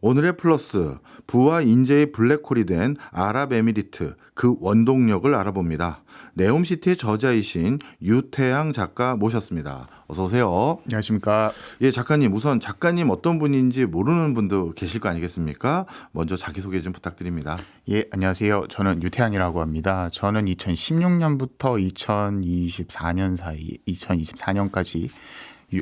오늘의 플러스, 부와 인재의 블랙홀이 된 아랍에미리트, 그 원동력을 알아봅니다. 네옴시티의 저자이신 유태양 작가 모셨습니다. 어서 오세요. 안녕하십니까. 예, 작가님, 우선 작가님 어떤 분인지 모르는 분도 계실 거 아니겠습니까? 먼저 자기소개 좀 부탁드립니다. 예, 안녕하세요. 저는 유태양이라고 합니다. 저는 2016년부터 2024년 사이, 2024년까지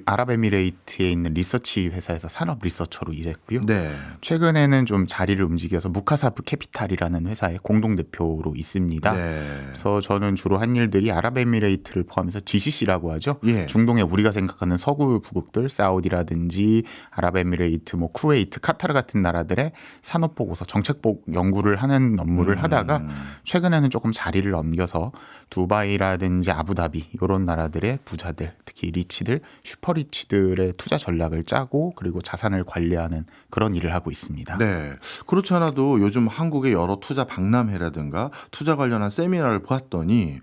아랍에미레이트에 있는 리서치 회사에서 산업 리서처로 일했고요. 네. 최근에는 좀 자리를 움직여서 무카사프 캐피탈이라는 회사의 공동대표로 있습니다. 네. 그래서 저는 주로 한 일들이 아랍에미레이트를 포함해서 GCC라고 하죠. 예. 중동에 우리가 생각하는 서구 부국들, 사우디라든지 아랍에미레이트, 쿠웨이트, 카타르 같은 나라들의 산업 보고서, 정책 연구를 하는 업무를 하다가 최근에는 조금 자리를 옮겨서 두바이라든지 아부다비 이런 나라들의 부자들, 특히 리치들, 슈퍼리치들의 투자 전략을 짜고 그리고 자산을 관리하는 그런 일을 하고 있습니다. 네. 그렇지 않아도 요즘 한국의 여러 투자 박람회라든가 투자 관련한 세미나를 보았더니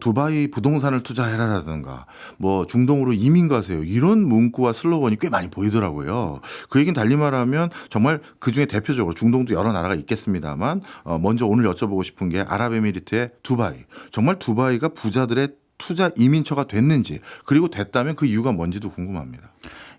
두바이 부동산을 투자해라라든가 중동으로 이민 가세요. 이런 문구와 슬로건이 꽤 많이 보이더라고요. 그 얘기는 달리 말하면 정말 그중에 대표적으로 중동도 여러 나라가 있겠습니다만 먼저 오늘 여쭤보고 싶은 게 아랍에미리트의 두바이. 정말 두바이가 부자들의 투자 이민처가 됐는지 그리고 됐다면 그 이유가 뭔지도 궁금합니다.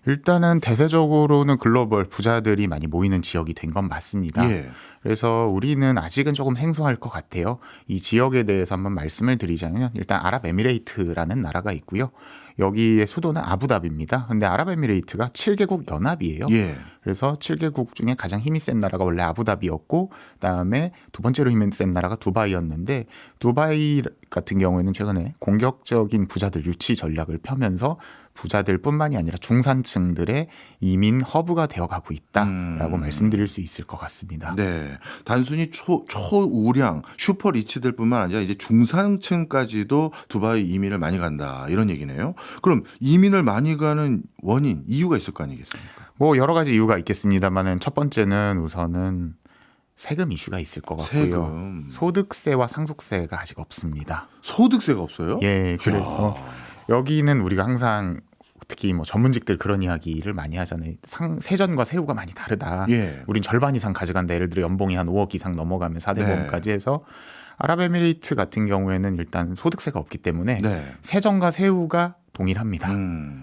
일단은 대세적으로는 글로벌 부자들이 많이 모이는 지역이 된 건 맞습니다. 예. 그래서 우리는 아직은 조금 생소할 것 같아요. 이 지역에 대해서 한번 말씀을 드리자면 일단 아랍에미레이트라는 나라가 있고요. 여기의 수도는 아부다비입니다. 근데 아랍에미레이트가 7개국 연합이에요. 예. 그래서 7개국 중에 가장 힘이 센 나라가 원래 아부다비였고 그다음에 두 번째로 힘이 센 나라가 두바이였는데 두바이 같은 경우에는 최근에 공격적인 부자들 유치 전략을 펴면서 부자들뿐만이 아니라 중산층들의 이민 허브가 되어가고 있다라고 말씀드릴 수 있을 것 같습니다. 네, 단순히 초우량 슈퍼 리치들뿐만 아니라 이제 중산층까지도 두바이 이민을 많이 간다 이런 얘기네요. 그럼 이민을 많이 가는 원인 이유가 있을 거 아니겠습니까? 여러 가지 이유가 있겠습니다만은 첫 번째는 우선은 세금 이슈가 있을 것 같고요. 세금. 소득세와 상속세가 아직 없습니다. 소득세가 없어요? 예, 그래서 여기는 우리가 항상 특히 전문직들 그런 이야기를 많이 하잖아요. 세전과 세후가 많이 다르다. 예. 우린 절반 이상 가져간다. 예를 들어 연봉이 한 5억 이상 넘어가면 4대 보험까지 해서 아랍에미레이트 같은 경우에는 일단 소득세가 없기 때문에 네. 세전과 세후가 동일합니다.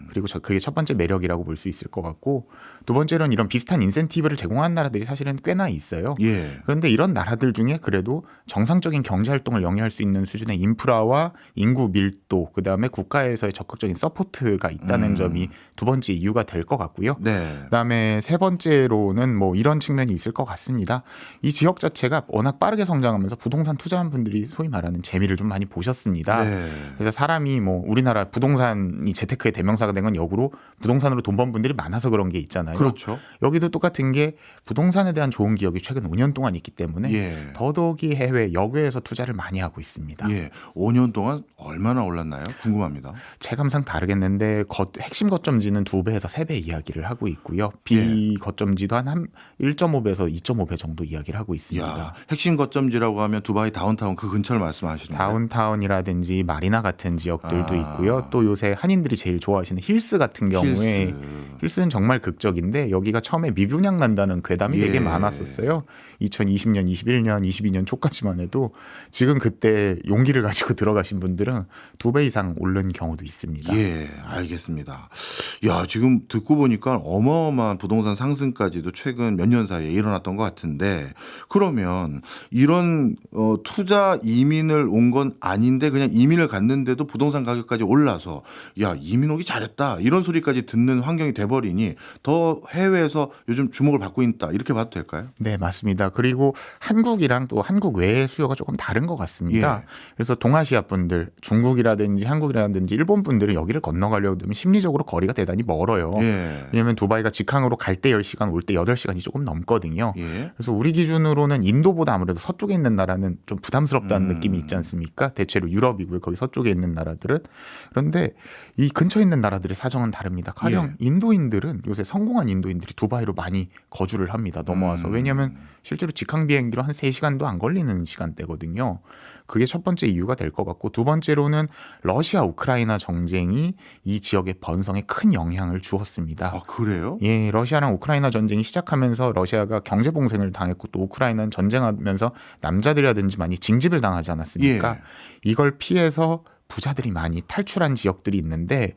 그리고 그게 첫 번째 매력이라고 볼 수 있을 것 같고 두 번째로는 이런 비슷한 인센티브를 제공하는 나라들이 사실은 꽤나 있어요. 예. 그런데 이런 나라들 중에 그래도 정상적인 경제 활동을 영위할 수 있는 수준의 인프라와 인구 밀도 그다음에 국가에서의 적극적인 서포트가 있다는 점이 두 번째 이유가 될 것 같고요. 네. 그다음에 세 번째로는 이런 측면이 있을 것 같습니다. 이 지역 자체가 워낙 빠르게 성장하면서 부동산 투자한 분들이 소위 말하는 재미를 좀 많이 보셨습니다. 네. 그래서 사람이 우리나라 부동산이 재테크의 대명사가 된 건 역으로 부동산으로 돈 번 분들이 많아서 그런 게 있잖아요. 그렇죠. 여기도 똑같은 게 부동산에 대한 좋은 기억이 최근 5년 동안 있기 때문에 예. 더더욱이 해외 여교에서 투자를 많이 하고 있습니다. 예. 5년 동안 얼마나 올랐나요? 궁금합니다. 체감상 다르겠는데 핵심 거점지는 2배에서 3배 이야기를 하고 있고요. 비거점지도 한 1.5배에서 2.5배 정도 이야기를 하고 있습니다. 야, 핵심 거점지라고 하면 두바이 다운타운 그 근처를 말씀하시는 거예요? 다운타운이라든지 마리나 같은 지역들도 있고요. 또 요새 한인들이 제일 좋아하시는 힐스 같은 경우에 힐스는 정말 극적인데 여기가 처음에 미분양 난다는 괴담이 되게 많았었어요. 2020년, 21년, 22년 초까지만 해도 지금 그때 용기를 가지고 들어가신 분들은 2배 이상 오른 경우도 있습니다. 예, 알겠습니다. 야, 지금 듣고 보니까 어마어마한 부동산 상승까지도 최근 몇 년 사이에 일어났던 것 같은데 그러면 이런 투자 이민을 온 건 아닌데 그냥 이민을 갔는데도 부동산 가격까지 올라서 야, 이민 오기 잘했다 이런 소리까지 듣는 환경이 돼버리니 더 해외에서 요즘 주목을 받고 있다 이렇게 봐도 될까요? 네, 맞습니다. 그리고 한국이랑 또 한국 외의 수요가 조금 다른 것 같습니다. 그래서 동아시아 분들, 중국이라든지 한국이라든지 일본 분들은 여기를 건너가려고 하면 심리적으로 거리가 대단히 멀어요. 왜냐하면 두바이가 직항으로 갈 때 10시간, 올 때 8시간이 조금 넘거든요. 그래서 우리 기준으로는 인도보다 아무래도 서쪽에 있는 나라는 좀 부담스럽다는 느낌이 있지 않습니까? 대체로 유럽이고요. 거기 서쪽에 있는 나라들은. 그런데 이 근처에 있는 나라들의 사정은 다릅니다. 가령 인도인들은 요새 성공한 인도인들이 두바이로 많이 거주를 합니다. 넘어와서. 왜냐하면 실제로 직항 비행기로 한 3시간도 안 걸리는 시간대거든요. 그게 첫 번째 이유가 될 것 같고 두 번째 번째로는 러시아 우크라이나 전쟁이 이 지역의 번성에 큰 영향을 주었습니다. 아, 그래요? 예, 러시아랑 우크라이나 전쟁이 시작하면서 러시아가 경제 봉쇄를 당했고 또 우크라이나는 전쟁하면서 남자들이라든지 많이 징집을 당하지 않았습니까? 예. 이걸 피해서 부자들이 많이 탈출한 지역들이 있는데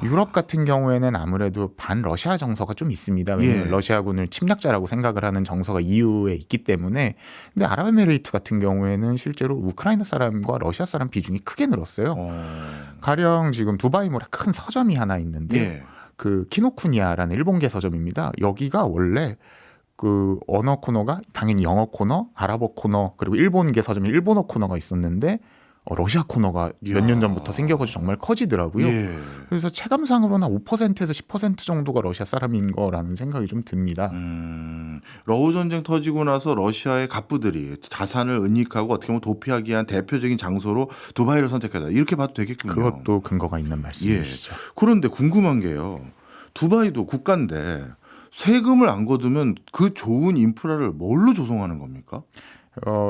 유럽 같은 경우에는 아무래도 반 러시아 정서가 좀 있습니다. 왜냐하면 예. 러시아군을 침략자라고 생각을 하는 정서가 EU에 있기 때문에. 근데 아랍에미레이트 같은 경우에는 실제로 우크라이나 사람과 러시아 사람 비중이 크게 늘었어요. 가령 지금 두바이몰에 큰 서점이 하나 있는데 예. 그 키노쿠니아라는 일본계 서점입니다. 여기가 원래 그 언어 코너가 당연히 영어 코너, 아랍어 코너, 그리고 일본계 서점에 일본어 코너가 있었는데 러시아 코너가 몇 년 전부터 생겨가지고 정말 커지더라고요. 예. 그래서 체감상으로는 5%에서 10% 정도가 러시아 사람인 거라는 생각이 좀 듭니다. 러우 전쟁 터지고 나서 러시아의 갑부들이 자산을 은닉하고 어떻게 보면 도피하기 위한 대표적인 장소로 두바이를 선택했다. 이렇게 봐도 되겠군요. 그것도 근거가 있는 말씀이시죠. 그런데 궁금한 게요. 두바이도 국가인데 세금을 안 거두면 그 좋은 인프라를 뭘로 조성하는 겁니까?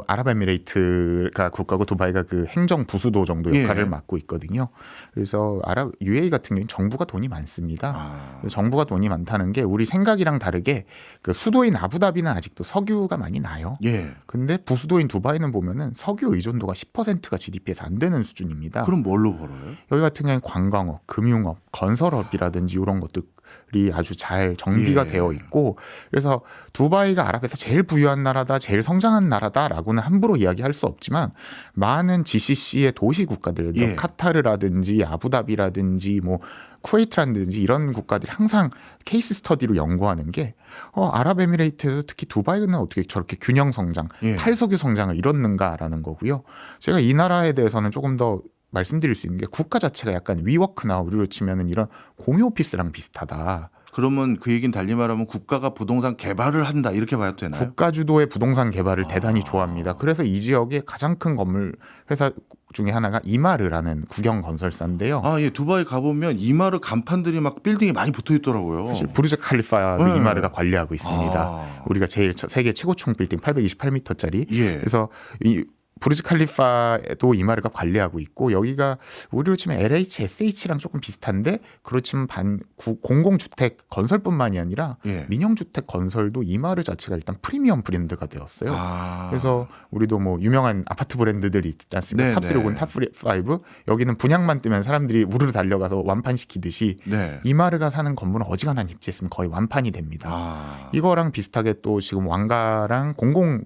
아랍에미레이트가 국가고 두바이가 그 행정 부수도 정도 역할을 예. 맡고 있거든요. 그래서 UAE 같은 경우는 정부가 돈이 많습니다. 그래서 정부가 돈이 많다는 게 우리 생각이랑 다르게 그 수도인 아부다비는 아직도 석유가 많이 나요. 예. 근데 부수도인 두바이는 보면은 석유 의존도가 10%가 GDP에서 안 되는 수준입니다. 그럼 뭘로 벌어요? 여기 같은 경우는 관광업, 금융업, 건설업이라든지 이런 것들이 아주 잘 정비가 예. 되어 있고, 그래서 두바이가 아랍에서 제일 부유한 나라다, 제일 성장한 나라다라고는 함부로 이야기할 수 없지만 많은 GCC의 도시 국가들, 예. 카타르라든지 아부다비라든지 뭐 쿠웨이트라든지 이런 국가들이 항상 케이스 스터디로 연구하는 게 아랍에미레이트에서 특히 두바이는 어떻게 저렇게 균형 성장, 예. 탈석유 성장을 이뤘는가라는 거고요. 제가 이 나라에 대해서는 조금 더 말씀드릴 수 있는 게 국가 자체가 약간 위워크나 우리로 치면은 이런 공유 오피스랑 비슷하다. 그러면 그 얘기는 달리 말하면 국가가 부동산 개발을 한다 이렇게 봐도 되나요? 국가 주도의 부동산 개발을 대단히 좋아합니다. 그래서 이 지역의 가장 큰 건물 회사 중에 하나가 이마르라는 국영 건설사인데요. 아, 예. 두바이 가보면 이마르 간판들이 막 빌딩이 많이 붙어 있더라고요. 사실 부르즈 칼리파도 네. 이마르가 관리하고 있습니다. 우리가 제일 세계 최고층 빌딩 828m짜리. 예. 그래서 이 부르즈 칼리파도 이마르가 관리하고 있고, 여기가 우리로 치면 LHSH랑 조금 비슷한데 그렇지만 공공주택 건설뿐만이 아니라 예. 민영주택 건설도 이마르 자체가 일단 프리미엄 브랜드가 되었어요. 그래서 우리도 뭐 유명한 아파트 브랜드들이 있지 않습니까? 네, 탑3군, 네. 탑5. 여기는 분양만 뜨면 사람들이 우르르 달려가서 완판시키듯이 네. 이마르가 사는 건물은 어지간한 입지했으면 거의 완판이 됩니다. 이거랑 비슷하게 또 지금 왕가랑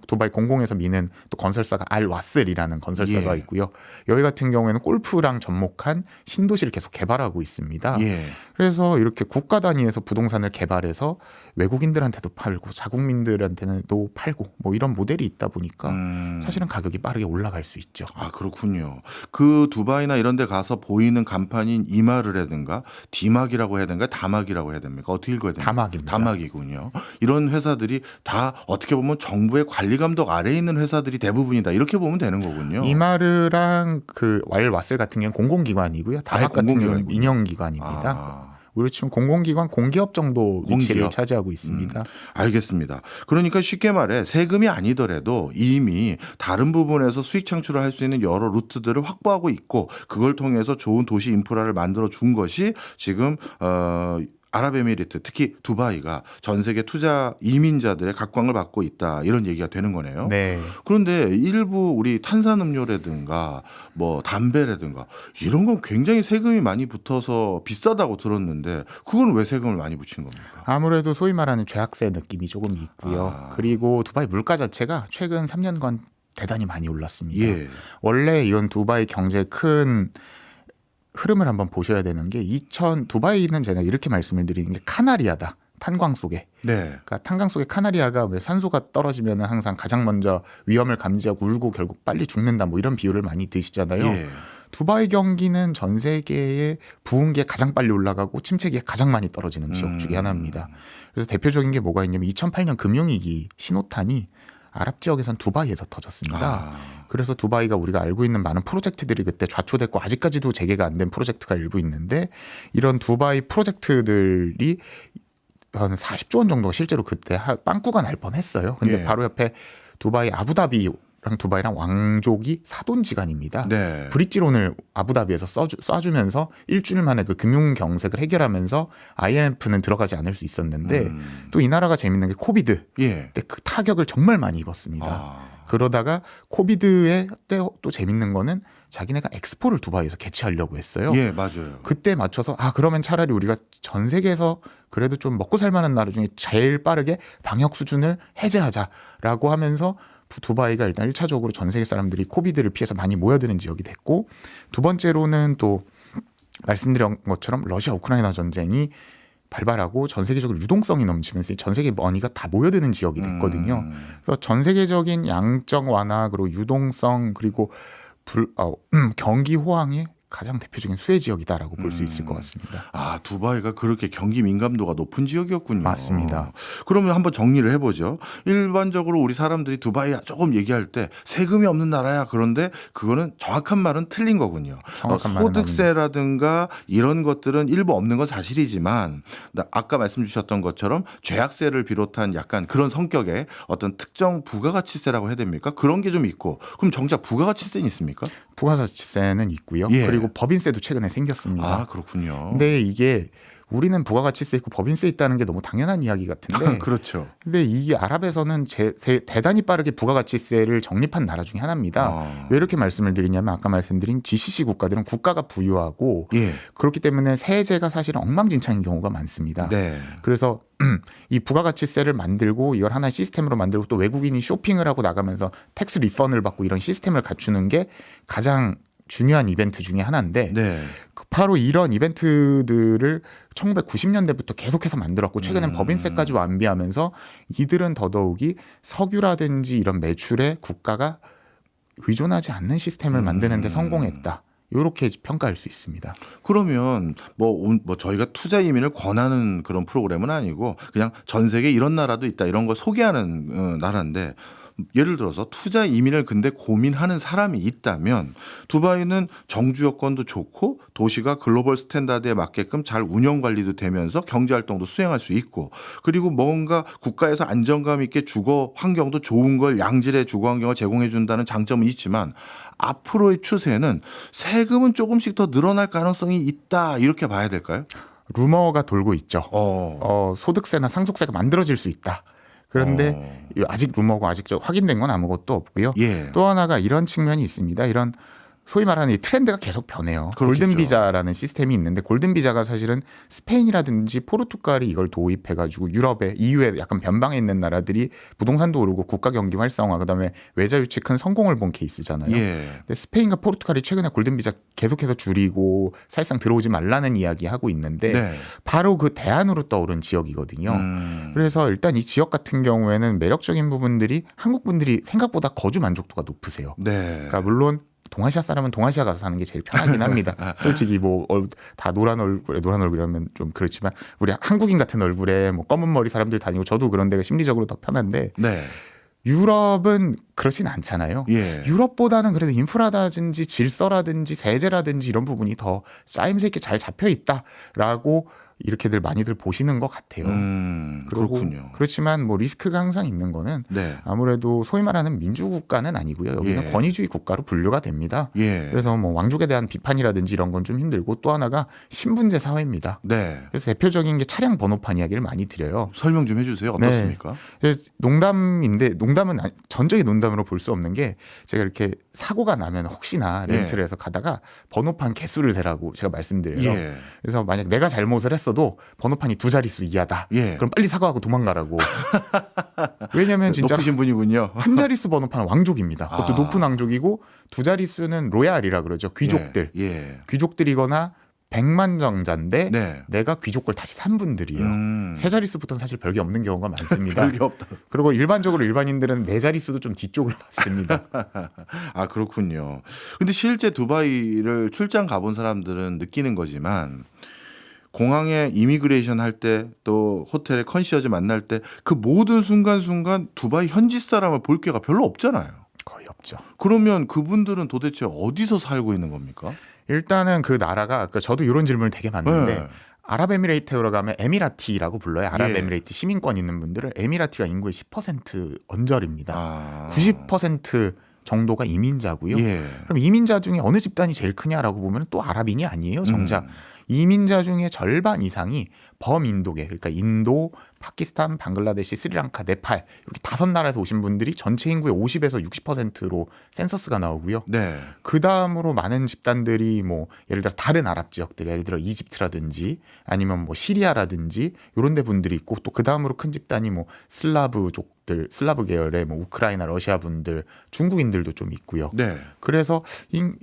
두바이 공공에서 미는 또 건설사가 알와슬이라는 건설사가 예. 있고요. 여기 같은 경우에는 골프랑 접목한 신도시를 계속 개발하고 있습니다. 예. 그래서 이렇게 국가 단위에서 부동산을 개발해서 외국인들한테도 팔고 자국민들한테도 팔고 뭐 이런 모델이 있다 보니까 사실은 가격이 빠르게 올라갈 수 있죠. 아, 그렇군요. 그 두바이나 이런 데 가서 보이는 간판인 이마르라든가 디막이라고 해야 되는가 다막이라고 해야 됩니까? 어떻게 읽어야 됩니까? 다막입니다. 다막이군요. 이런 회사들이 다 어떻게 보면 정부의 관리 감독 아래에 있는 회사들이 대부분이다. 이렇게 보면 되는 거군요. 이마르랑 그 왈와슬 같은 경우는 공공기관이고요. 다막 같은 경우는 공공기관이군요. 민영기관입니다. 우리 지금 공공기관 공기업 정도 위치를 공기업. 차지하고 있습니다. 알겠습니다. 그러니까 쉽게 말해 세금이 아니더라도 이미 다른 부분에서 수익 창출을 할 수 있는 여러 루트들을 확보하고 있고 그걸 통해서 좋은 도시 인프라를 만들어 준 것이 지금 아랍에미리트 특히 두바이가 전 세계 투자 이민자들의 각광을 받고 있다 이런 얘기가 되는 거네요. 네. 그런데 일부 우리 탄산음료라든가 뭐 담배라든가 이런 건 굉장히 세금이 많이 붙어서 비싸다고 들었는데 그건 왜 세금을 많이 붙인 겁니까? 아무래도 소위 말하는 죄악세 느낌이 조금 있고요. 그리고 두바이 물가 자체가 최근 3년간 대단히 많이 올랐습니다. 예. 원래 이런 두바이 경제의 큰 흐름을 한번 보셔야 되는 게 두바이는 제가 이렇게 말씀을 드리는 게 카나리아다. 탄광 속에. 네. 그러니까 탄광 속의 카나리아가 왜 산소가 떨어지면 항상 가장 먼저 위험을 감지하고 울고 결국 빨리 죽는다 뭐 이런 비유를 많이 드시잖아요. 예. 두바이 경기는 전 세계의 부흥기에 가장 빨리 올라가고 침체기에 가장 많이 떨어지는 지역 중에 하나입니다. 그래서 대표적인 게 뭐가 있냐면 2008년 금융위기 신호탄이 아랍 지역에선 두바이에서 터졌습니다. 그래서 두바이가 우리가 알고 있는 많은 프로젝트들이 그때 좌초됐고 아직까지도 재개가 안 된 프로젝트가 일부 있는데 이런 두바이 프로젝트들이 한 40조 원 정도가 실제로 그때 빵꾸가 날 뻔했어요. 근데 예. 바로 옆에 두바이 아부다비라는 두바이랑 왕족이 사돈지간입니다. 네. 브릿지론을 아부다비에서 쏴주면서 일주일 만에 그 금융 경색을 해결하면서 IMF는 들어가지 않을 수 있었는데 또 이 나라가 재밌는 게 코비드 예. 때 그 타격을 정말 많이 입었습니다. 아. 그러다가 코비드에 때 또 재밌는 거는 자기네가 엑스포를 두바이에서 개최하려고 했어요. 예, 맞아요. 그때 맞춰서 그러면 차라리 우리가 전 세계에서 그래도 좀 먹고 살만한 나라 중에 제일 빠르게 방역 수준을 해제하자라고 하면서 두바이가 일단 1차적으로 전 세계 사람들이 코비드를 피해서 많이 모여드는 지역이 됐고, 두 번째로는 또 말씀드린 것처럼 러시아 우크라이나 전쟁이 발발하고 전 세계적으로 유동성이 넘치면서 전 세계 머니가 다 모여드는 지역이 됐거든요. 그래서 전 세계적인 양적 완화 그리고 유동성 그리고 경기 호황의 가장 대표적인 수혜 지역이다라고 볼 수 있을 것 같습니다. 아, 두바이가 그렇게 경기 민감도가 높은 지역이었군요. 맞습니다. 그러면 한번 정리를 해보죠. 일반적으로 우리 사람들이 두바이 조금 얘기할 때 세금이 없는 나라야. 그런데 그거는 정확한 말은 틀린 거군요. 정확한 말은 소득세라든가 이런 것들은 일부 없는 건 사실이지만 아까 말씀 주셨던 것처럼 죄악세를 비롯한 약간 그런 성격의 어떤 특정 부가가치세라고 해야 됩니까? 그런 게 좀 있고, 그럼 정작 부가가치세는 있습니까? 부가가치세는 있고요. 예. 그리고 법인세도 최근에 생겼습니다. 아, 그렇군요. 근데 이게 우리는 부가가치세 있고 법인세 있다는 게 너무 당연한 이야기 같은데 그렇죠. 근데 이게 아랍에서는 대단히 빠르게 부가가치세를 정립한 나라 중에 하나입니다. 왜 이렇게 말씀을 드리냐면 아까 말씀드린 GCC 국가들은 국가가 부유하고 예. 그렇기 때문에 세제가 사실은 엉망진창인 경우가 많습니다. 네. 그래서 이 부가가치세를 만들고 이걸 하나의 시스템으로 만들고 또 외국인이 쇼핑을 하고 나가면서 텍스 리펀을 받고 이런 시스템을 갖추는 게 가장 중요한 이벤트 중에 하나인데 네. 바로 이런 이벤트들을 1990년대부터 계속해서 만들었고 최근엔 법인세까지 완비하면서 이들은 더더욱이 석유라든지 이런 매출에 국가가 의존하지 않는 시스템을 만드는 데 성공했다. 이렇게 평가할 수 있습니다. 그러면 뭐 저희가 투자 이민을 권하는 그런 프로그램은 아니고 그냥 전 세계 이런 나라도 있다 이런 거 소개하는 나라인데, 예를 들어서 투자 이민을 근데 고민하는 사람이 있다면 두바이는 정주 여건도 좋고 도시가 글로벌 스탠다드에 맞게끔 잘 운영 관리도 되면서 경제 활동도 수행할 수 있고, 그리고 뭔가 국가에서 안정감 있게 주거 환경도 좋은 걸 양질의 주거 환경을 제공해 준다는 장점은 있지만 앞으로의 추세는 세금은 조금씩 더 늘어날 가능성이 있다 이렇게 봐야 될까요? 루머가 돌고 있죠. 어. 소득세나 상속세가 만들어질 수 있다. 그런데 아직 루머고 아직 확인된 건 아무것도 없고요. 예. 또 하나가 이런 측면이 있습니다. 이런 소위 말하는 이 트렌드가 계속 변해요. 그렇겠죠. 골든 비자라는 시스템이 있는데 골든 비자가 사실은 스페인이라든지 포르투갈이 이걸 도입해가지고 유럽에 EU에 약간 변방에 있는 나라들이 부동산도 오르고 국가 경기 활성화 그다음에 외자 유치 큰 성공을 본 케이스잖아요. 예. 근데 스페인과 포르투갈이 최근에 골든 비자 계속해서 줄이고 사실상 들어오지 말라는 이야기 하고 있는데 네. 바로 그 대안으로 떠오른 지역이거든요. 그래서 일단 이 지역 같은 경우에는 매력적인 부분들이 한국 분들이 생각보다 거주 만족도가 높으세요. 네. 그러니까 물론 동아시아 사람은 동아시아 가서 사는 게 제일 편하긴 합니다. 솔직히 뭐 다 노란 얼굴이라면 좀 그렇지만 우리 한국인 같은 얼굴에 뭐 검은 머리 사람들 다니고 저도 그런 데가 심리적으로 더 편한데 네. 유럽은 그렇진 않잖아요. 예. 유럽보다는 그래도 인프라라든지 질서라든지 세제라든지 이런 부분이 더 짜임새 있게 잘 잡혀 있다라고 이렇게들 많이들 보시는 것 같아요. 그리고 그렇군요. 그렇지만 뭐 리스크가 항상 있는 거는 네. 아무래도 소위 말하는 민주국가는 아니고요. 여기는 예. 권위주의 국가로 분류가 됩니다. 예. 그래서 뭐 왕족에 대한 비판이라든지 이런 건 좀 힘들고 또 하나가 신분제 사회입니다. 네. 그래서 대표적인 게 차량 번호판 이야기를 많이 드려요. 설명 좀 해주세요. 어떻습니까? 그래서 농담인데 농담은 전적인 농담으로 볼 수 없는 게 제가 이렇게 사고가 나면 혹시나 렌트를 해서 가다가 번호판 개수를 세라고 제가 말씀드려요. 예. 그래서 만약 내가 잘못을 했어도 번호판이 2자릿수 이하다. 예. 그럼 빨리 사과하고 도망가라고. 왜냐하면 진짜 높으신 분이군요. 한 자릿수 번호판은 왕족입니다. 그것도 아. 높은 왕족이고 2자릿수는 로얄이라 그러죠. 귀족들. 예. 귀족들이거나 백만장자인데 네. 내가 귀족을 다시 산 분들이에요. 세 자릿수부터는 사실 별게 없는 경우가 많습니다. 별게 없다. 그리고 일반적으로 일반인들은 네 자릿수도 좀 뒤쪽을 봤습니다. 아, 그렇군요. 근데 실제 두바이를 출장 가본 사람들은 느끼는 거지만 공항에 이미그레이션 할 때 또 호텔에 컨시어즈 만날 때 그 모든 순간순간 두바이 현지 사람을 볼 기회가 별로 없잖아요. 거의 없죠. 그러면 그분들은 도대체 어디서 살고 있는 겁니까? 일단은 그 나라가 그러니까 저도 이런 질문을 되게 받는데 네. 아랍에미레이트로 가면 에미라티라고 불러요. 예. 아랍에미레이트 시민권 있는 분들을 에미라티가 인구의 10% 언저리입니다. 아. 90% 정도가 이민자고요. 예. 그럼 이민자 중에 어느 집단이 제일 크냐라고 보면 또 아랍인이 아니에요. 정작 이민자 중에 절반 이상이 범인도계, 그러니까 인도, 파키스탄, 방글라데시, 스리랑카, 네팔 이렇게 5나라에서 오신 분들이 전체 인구의 50에서 60%로 센서스가 나오고요. 네. 그 다음으로 많은 집단들이 뭐 예를 들어 다른 아랍 지역들, 예를 들어 이집트라든지 아니면 뭐 시리아라든지 이런 데 분들이 있고, 또 그 다음으로 큰 집단이 뭐 슬라브족들, 슬라브 계열의 뭐 우크라이나, 러시아 분들, 중국인들도 좀 있고요. 네. 그래서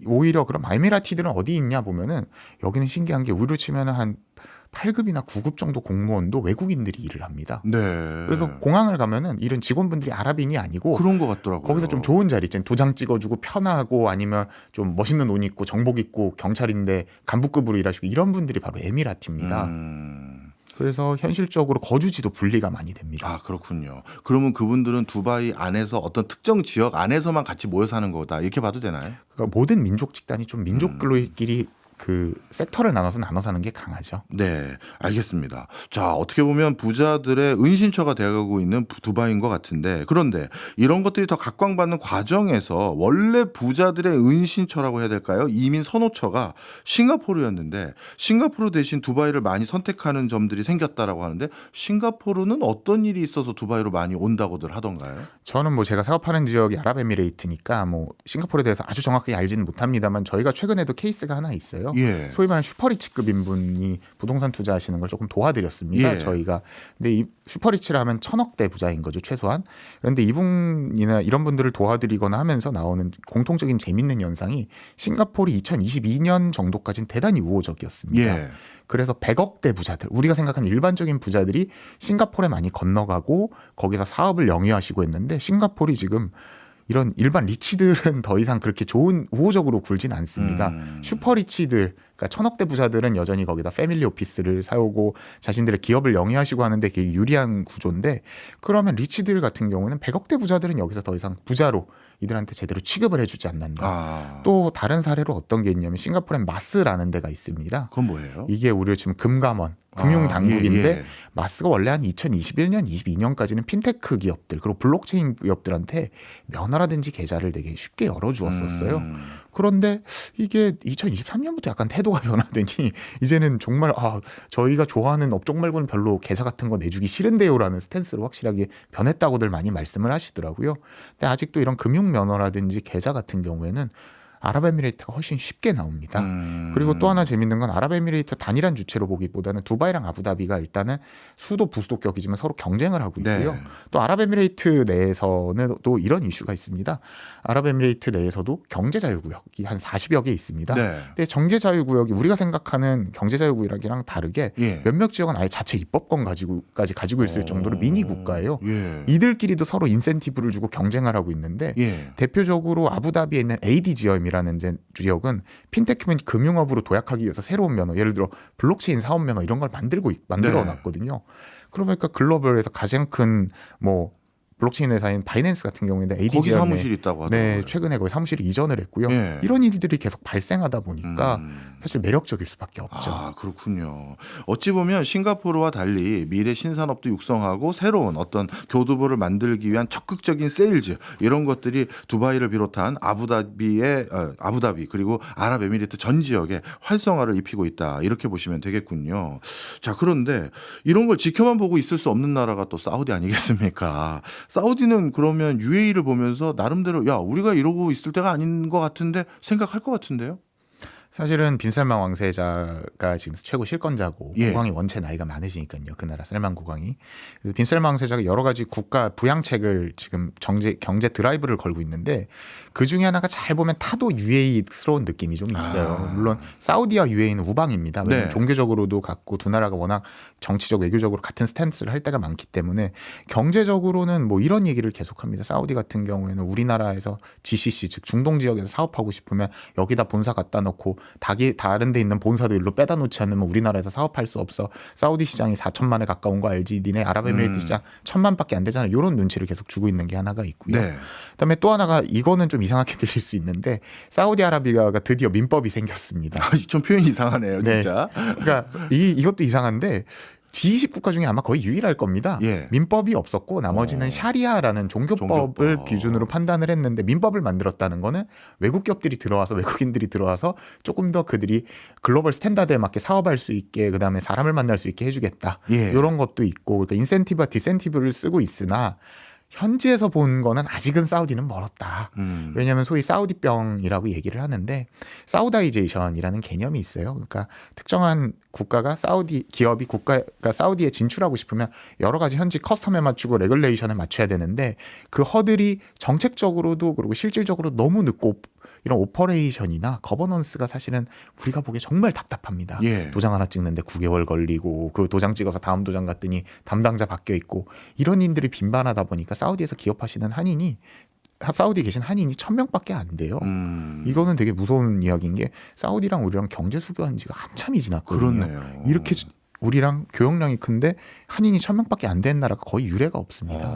오히려 그럼 에미라티들은 어디 있냐 보면은 여기는 신기한 게 우리로 치면은 한 8급이나 9급 정도 공무원도 외국인들이 일을 합니다. 네. 그래서 공항을 가면은 이런 직원분들이 아랍인이 아니고 그런 것 같더라고요. 거기서 좀 좋은 자리 있잖아요. 도장 찍어주고 편하고 아니면 좀 멋있는 옷 입고 정복 입고 경찰인데 간부급으로 일하시고 이런 분들이 바로 에미라티입니다. 그래서 현실적으로 거주지도 분리가 많이 됩니다. 아, 그렇군요. 그러면 그분들은 두바이 안에서 어떤 특정 지역 안에서만 같이 모여 사는 거다, 이렇게 봐도 되나요? 그러니까 모든 민족 집단이 좀 민족끼리 그 섹터를 나눠서 사는 게 강하죠. 네, 알겠습니다. 자, 어떻게 보면 부자들의 은신처가 되어가고 있는 두바이인 것 같은데, 그런데 이런 것들이 더 각광받는 과정에서 원래 부자들의 은신처라고 해야 될까요? 이민 선호처가 싱가포르였는데 싱가포르 대신 두바이를 많이 선택하는 점들이 생겼다라고 하는데, 싱가포르는 어떤 일이 있어서 두바이로 많이 온다고들 하던가요? 저는 뭐 제가 사업하는 지역이 아랍에미레이트니까 뭐 싱가포르에 대해서 아주 정확하게 알지는 못합니다만 저희가 최근에도 케이스가 하나 있어요. 예. 소위 말하는 슈퍼리치급인 분이 부동산 투자하시는 걸 조금 도와드렸습니다. 예. 저희가. 근데 이 슈퍼리치를 하면 1,000억대 부자인 거죠, 최소한. 그런데 이분이나 이런 분들을 도와드리거나 하면서 나오는 공통적인 재밌는 현상이 싱가포르이 2022년 정도까지는 대단히 우호적이었습니다. 예. 그래서 100억대 부자들, 우리가 생각하는 일반적인 부자들이 싱가포르에 많이 건너가고 거기서 사업을 영위하시고 했는데, 싱가포르이 지금 이런 일반 리치들은 더 이상 그렇게 좋은 우호적으로 굴진 않습니다. 슈퍼 리치들, 그러니까 1,000억대 부자들은 여전히 거기다 패밀리 오피스를 사오고 자신들의 기업을 영위하시고 하는데 되게 유리한 구조인데, 그러면 리치들 같은 경우는 100억대 부자들은 여기서 더 이상 부자로 이들한테 제대로 취급을 해주지 않는다. 아. 또 다른 사례로 어떤 게 있냐면 싱가포르엔 마스라는 데가 있습니다. 그건 뭐예요? 이게 우리가 지금 금감원, 금융당국인데 예. 마스가 원래 한 2021년, 22년까지는 핀테크 기업들 그리고 블록체인 기업들한테 면허라든지 계좌를 되게 쉽게 열어주었었어요. 그런데 이게 2023년부터 약간 태도가 변하더니 이제는 정말 저희가 좋아하는 업종 말고는 별로 계좌 같은 거 내주기 싫은데요라는 스탠스로 확실하게 변했다고들 많이 말씀을 하시더라고요. 근데 아직도 이런 금융 면허라든지 계좌 같은 경우에는 아랍에미레이트가 훨씬 쉽게 나옵니다. 그리고 또 하나 재밌는 건 아랍에미레이트 단일한 주체로 보기보다는 두바이랑 아부다비가 일단은 수도 부수도격이지만 서로 경쟁을 하고 있고요. 네. 또 아랍에미레이트 내에서는 또 이런 이슈가 있습니다. 아랍에미레이트 내에서도 경제자유구역이 한 40여 개 있습니다. 네. 근데 경제자유구역이 우리가 생각하는 경제자유구역이랑 다르게 예. 몇몇 지역은 아예 자체 입법권 가지고까지 가지고 있을 정도로 미니 국가예요. 예. 이들끼리도 서로 인센티브를 주고 경쟁을 하고 있는데 예. 대표적으로 아부다비에 있는 ADGM이라는 지역은 핀테크 금융업으로 도약하기 위해서 새로운 면허, 예를 들어 블록체인 사업 면허 이런 걸 만들어 놨거든요. 그러니까 글로벌에서 가장 큰 뭐 블록체인 회사인 바이낸스 같은 경우인데 거기 ADGM에 사무실 있다고 하더라고요. 네, 최근에 거기 사무실을 이전을 했고요. 예. 이런 일들이 계속 발생하다 보니까 사실 매력적일 수밖에 없죠. 아, 그렇군요. 어찌 보면 싱가포르와 달리 미래 신산업도 육성하고 새로운 어떤 교두보를 만들기 위한 적극적인 세일즈, 이런 것들이 두바이를 비롯한 아부다비 그리고 아랍에미리트 전 지역에 활성화를 입히고 있다, 이렇게 보시면 되겠군요. 자, 그런데 이런 걸 지켜만 보고 있을 수 없는 나라가 또 사우디 아니겠습니까? 사우디는 그러면 UAE를 보면서 나름대로 야, 우리가 이러고 있을 때가 아닌 것 같은데 생각할 것 같은데요? 사실은 빈살만 왕세자가 지금 최고 실권자고 예. 국왕이 원체 나이가 많으시니까요. 그 나라 살만 국왕이. 그래서 빈살만 왕세자가 여러 가지 국가 부양책을 지금 경제 드라이브를 걸고 있는데, 그 중에 하나가 잘 보면 타도 UAE스러운 느낌이 좀 있어요. 물론 사우디와 UAE는 우방입니다. 왜냐하면 네. 종교적으로도 같고 두 나라가 워낙 정치적 외교적으로 같은 스탠스를 할 때가 많기 때문에 경제적으로는 뭐 이런 얘기를 계속합니다. 사우디 같은 경우에는 우리나라에서 GCC 즉 중동 지역에서 사업하고 싶으면 여기다 본사 갖다 놓고 다른 데 있는 본사도 일로 빼다 놓지 않으면 우리나라에서 사업할 수 없어. 사우디 시장이 4천만에 가까운 거 알지? 니네 아랍에미레이트 시장 1,000만밖에 안 되잖아. 이런 눈치를 계속 주고 있는 게 하나가 있고요. 네. 그다음에 또 하나가, 이거는 좀 이상하게 들릴 수 있는데 사우디아라비아가 드디어 민법이 생겼습니다. 좀 표현이 이상하네요, 네. 진짜. 그러니까 이것도 이상한데 G20 국가 중에 아마 거의 유일할 겁니다. 예. 민법이 없었고 나머지는 샤리아라는 종교법을 종교법. 기준으로 판단을 했는데 민법을 만들었다는 거는 외국 기업들이 들어와서 외국인들이 들어와서 조금 더 그들이 글로벌 스탠다드에 맞게 사업할 수 있게 그다음에 사람을 만날 수 있게 해주겠다. 예. 이런 것도 있고 그러니까 인센티브와 디센티브를 쓰고 있으나 현지에서 본 거는 아직은 사우디는 멀었다. 왜냐하면 소위 사우디병이라고 얘기를 하는데 사우다이제이션이라는 개념이 있어요. 그러니까 특정한 국가가 기업이 국가가 사우디에 진출하고 싶으면 여러 가지 현지 커스텀에 맞추고 레귤레이션에 맞춰야 되는데 그 허들이 정책적으로도 그리고 실질적으로 너무 늦고 이런 오퍼레이션이나 거버넌스가 사실은 우리가 보기에 정말 답답합니다. 예. 도장 하나 찍는데 9개월 걸리고 그 도장 찍어서 다음 도장 갔더니 담당자 바뀌어 있고 이런 인들이 빈번하다 보니까 사우디에서 기업하시는 사우디에 계신 한인이 1,000명밖에 안 돼요. 이거는 되게 무서운 이야기인 게 사우디랑 우리랑 경제 수교한 지가 한참이 지났거든요. 그렇네요. 이렇게 우리랑 교역량이 큰데 한인이 1,000명밖에 안 되는 나라가 거의 유례가 없습니다.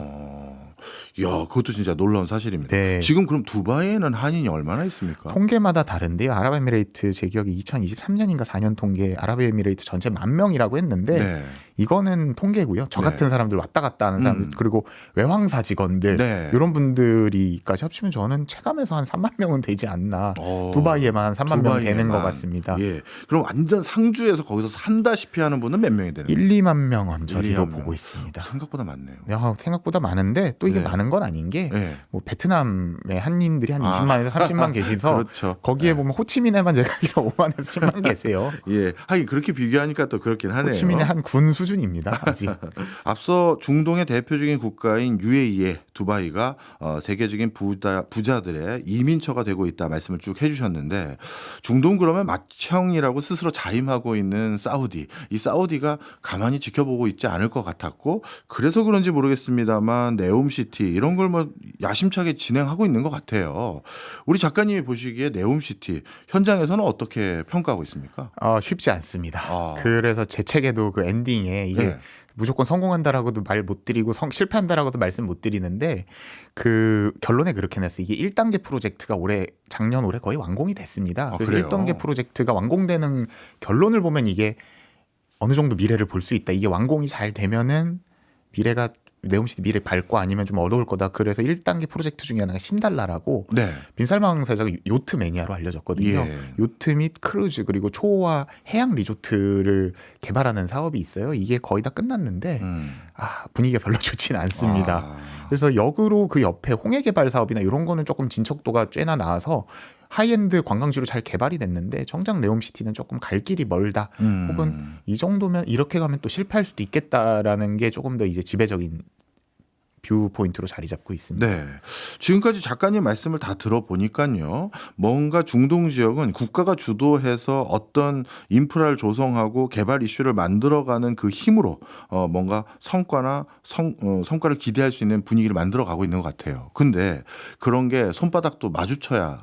야, 그것도 진짜 놀라운 사실입니다. 네. 지금 그럼 두바이에는 한인이 얼마나 있습니까? 통계마다 다른데요. 아랍에미레이트 제 기억에 2023년인가 4년 통계 아랍에미레이트 전체 10,000명이라고 했는데 네. 이거는 통계고요. 저 같은 사람들 왔다 갔다 하는 사람들 그리고 외황사 직원들 네. 이런 분들이까지 합치면 저는 체감에서 한 3만 명은 되지 않나. 두바이에만 한 3만 명 되는 것 같습니다. 예. 그럼 완전 상주에서 거기서 산다시피 하는 분은 몇 명이 되는 거예요? 1, 2만 명 언저리로 1, 2만 보고 명. 있습니다. 생각보다 많네요. 야, 생각보다 많은데 또 이게 네. 많은 건 아닌 게 네. 뭐 베트남에 한인들이 한 20만에서 30만 계셔서 그렇죠. 거기에 보면 호치민에만 제가 알기로 5만에서 10만 계세요. 예. 하긴 그렇게 비교하니까 또 그렇긴 하네요. 호치민의 한 군 수준입니다. 아직. 앞서 중동의 대표적인 국가인 UAE의 두바이가 세계적인 부자들의 이민처가 되고 있다 말씀을 쭉 해주셨는데 중동 그러면 맏형이라고 스스로 자임하고 있는 사우디. 이 사우디가 가만히 지켜보고 있지 않을 것 같았고 그래서 그런지 모르겠습니다만 네옴시티 이런 걸 뭐 야심차게 진행하고 있는 것 같아요. 우리 작가님이 보시기에 네옴시티 현장에서는 어떻게 평가하고 있습니까? 쉽지 않습니다. 그래서 제 책에도 그 엔딩에 이게 네. 무조건 성공한다라고도 말 못 드리고 실패한다라고도 말씀 못 드리는데 그 결론에 그렇게 냈어요. 이게 1단계 프로젝트가 작년 올해 거의 완공이 됐습니다. 그래서 그래요? 1단계 프로젝트가 완공되는 결론을 보면 이게 어느 정도 미래를 볼 수 있다. 이게 완공이 잘 되면은 미래가 네옴시티 미래 밝고 아니면 좀 어두울 거다. 그래서 1단계 프로젝트 중에 하나가 신달라라고 네. 빈살만 왕세자가 요트 매니아로 알려졌거든요. 예. 요트 및 크루즈 그리고 초호화 해양 리조트를 개발하는 사업이 있어요. 이게 거의 다 끝났는데 분위기가 별로 좋지는 않습니다. 그래서 역으로 그 옆에 홍해 개발 사업이나 이런 거는 조금 진척도가 꽤나 나아서 하이엔드 관광지로 잘 개발이 됐는데 정작 네옴시티는 조금 갈 길이 멀다. 혹은 이 정도면 이렇게 가면 또 실패할 수도 있겠다라는 게 조금 더 이제 지배적인 뷰 포인트로 자리 잡고 있습니다. 네. 지금까지 작가님 말씀을 다 들어보니까요. 뭔가 중동 지역은 국가가 주도해서 어떤 인프라를 조성하고 개발 이슈를 만들어가는 그 힘으로 뭔가 성과를 기대할 수 있는 분위기를 만들어가고 있는 것 같아요. 근데 그런 게 손바닥도 마주쳐야